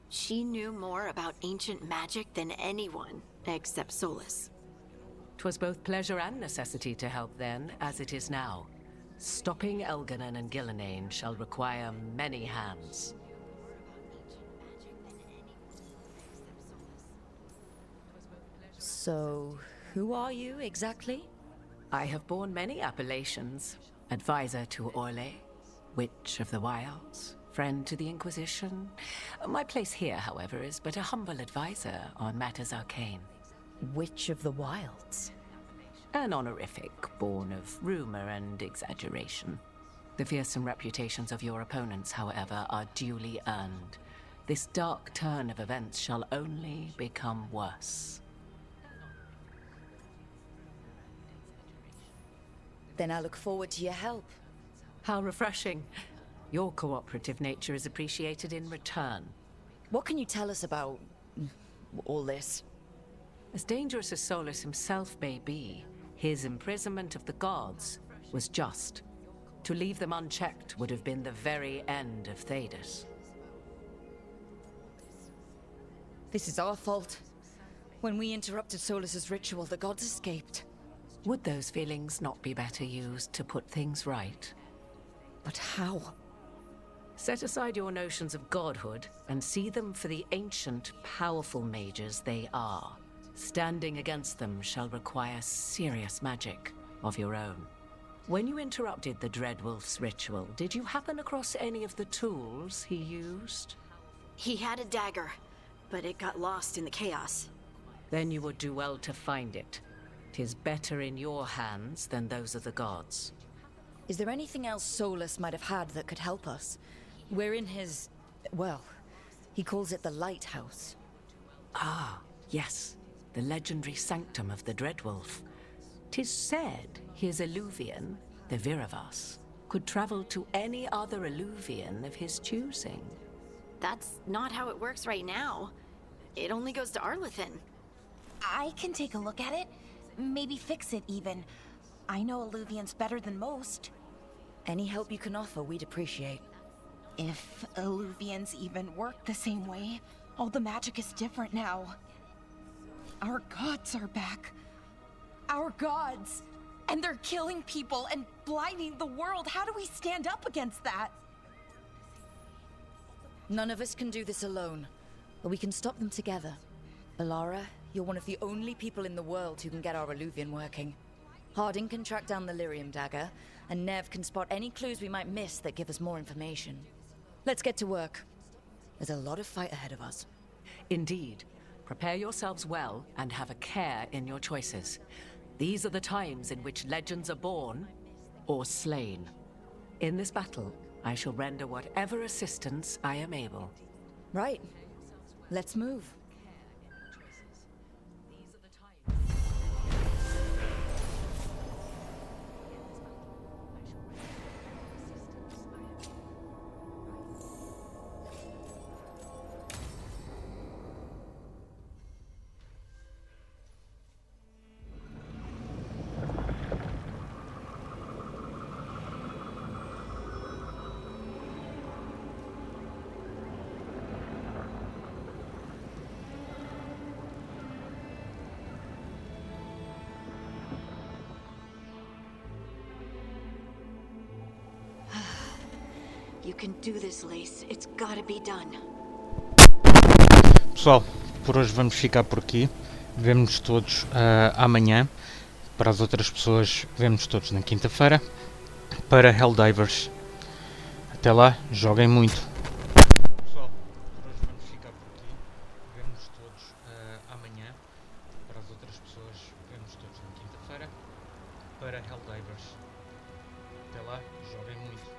[SPEAKER 7] She knew more about ancient magic than anyone, except Solus.
[SPEAKER 17] 'Twas both pleasure and necessity to help then, as it is now. Stopping Elganon and Gillenane shall require many hands.
[SPEAKER 4] So, who are you exactly?
[SPEAKER 17] I have borne many appellations. Advisor to Orlais, Witch of the Wilds, friend to the Inquisition. My place here, however, is but a humble advisor on matters arcane.
[SPEAKER 4] Witch of the Wilds?
[SPEAKER 17] An honorific born of rumor and exaggeration. The fearsome reputations of your opponents, however, are duly earned. This dark turn of events shall only become worse.
[SPEAKER 4] Then I look forward to your help.
[SPEAKER 17] How refreshing. Your cooperative nature is appreciated in return.
[SPEAKER 4] What can you tell us about all this?
[SPEAKER 17] As dangerous as Solus himself may be, his imprisonment of the gods was just. To leave them unchecked would have been the very end of Thedas.
[SPEAKER 4] This is our fault. When we interrupted Solus's ritual, the gods escaped.
[SPEAKER 17] Would those feelings not be better used to put things right?
[SPEAKER 4] But how?
[SPEAKER 17] Set aside your notions of godhood and see them for the ancient, powerful mages they are. Standing against them shall require serious magic of your own. When you interrupted the Dreadwolf's ritual, did you happen across any of the tools he used?
[SPEAKER 7] He had a dagger, but it got lost in the chaos.
[SPEAKER 17] Then you would do well to find it. 'Tis better in your hands than those of the gods.
[SPEAKER 4] Is there anything else Solus might have had that could help us? We're in his... well, he calls it the Lighthouse.
[SPEAKER 17] Ah, yes. The legendary sanctum of the Dreadwolf. 'Tis said his Illuvian, the Viravas, could travel to any other Illuvian of his choosing.
[SPEAKER 7] That's not how it works right now. It only goes to Arlethan.
[SPEAKER 13] I can take a look at it. Maybe fix it, even. I know Illuvians better than most.
[SPEAKER 4] Any help you can offer, we'd appreciate.
[SPEAKER 13] If Illuvians even work the same way, all the magic is different now. Our gods are back. Our gods! And they're killing people and blinding the world. How do we stand up against that?
[SPEAKER 4] None of us can do this alone, but we can stop them together. Alara, you're one of the only people in the world who can get our Illuvian working. Harding can track down the Lyrium dagger, and Nev can spot any clues we might miss that give us more information. Let's get to work. There's a lot of fight ahead of us.
[SPEAKER 17] Indeed. Prepare yourselves well and have a care in your choices. These are the times in which legends are born or slain. In this battle, I shall render whatever assistance I am able.
[SPEAKER 4] Right. Let's move.
[SPEAKER 7] You can do this, Lace. It's gotta be done.
[SPEAKER 1] Pessoal, por hoje vamos ficar por aqui. Vemo-nos todos amanhã. Para as outras pessoas, vemo-nos todos na quinta-feira. Para Helldivers. Até lá, joguem muito. Pessoal, por hoje vamos ficar por aqui. Vemo-nos todos amanhã. Para as outras pessoas, vemo-nos todos na quinta-feira. Para Helldivers. Até lá. lá, joguem muito.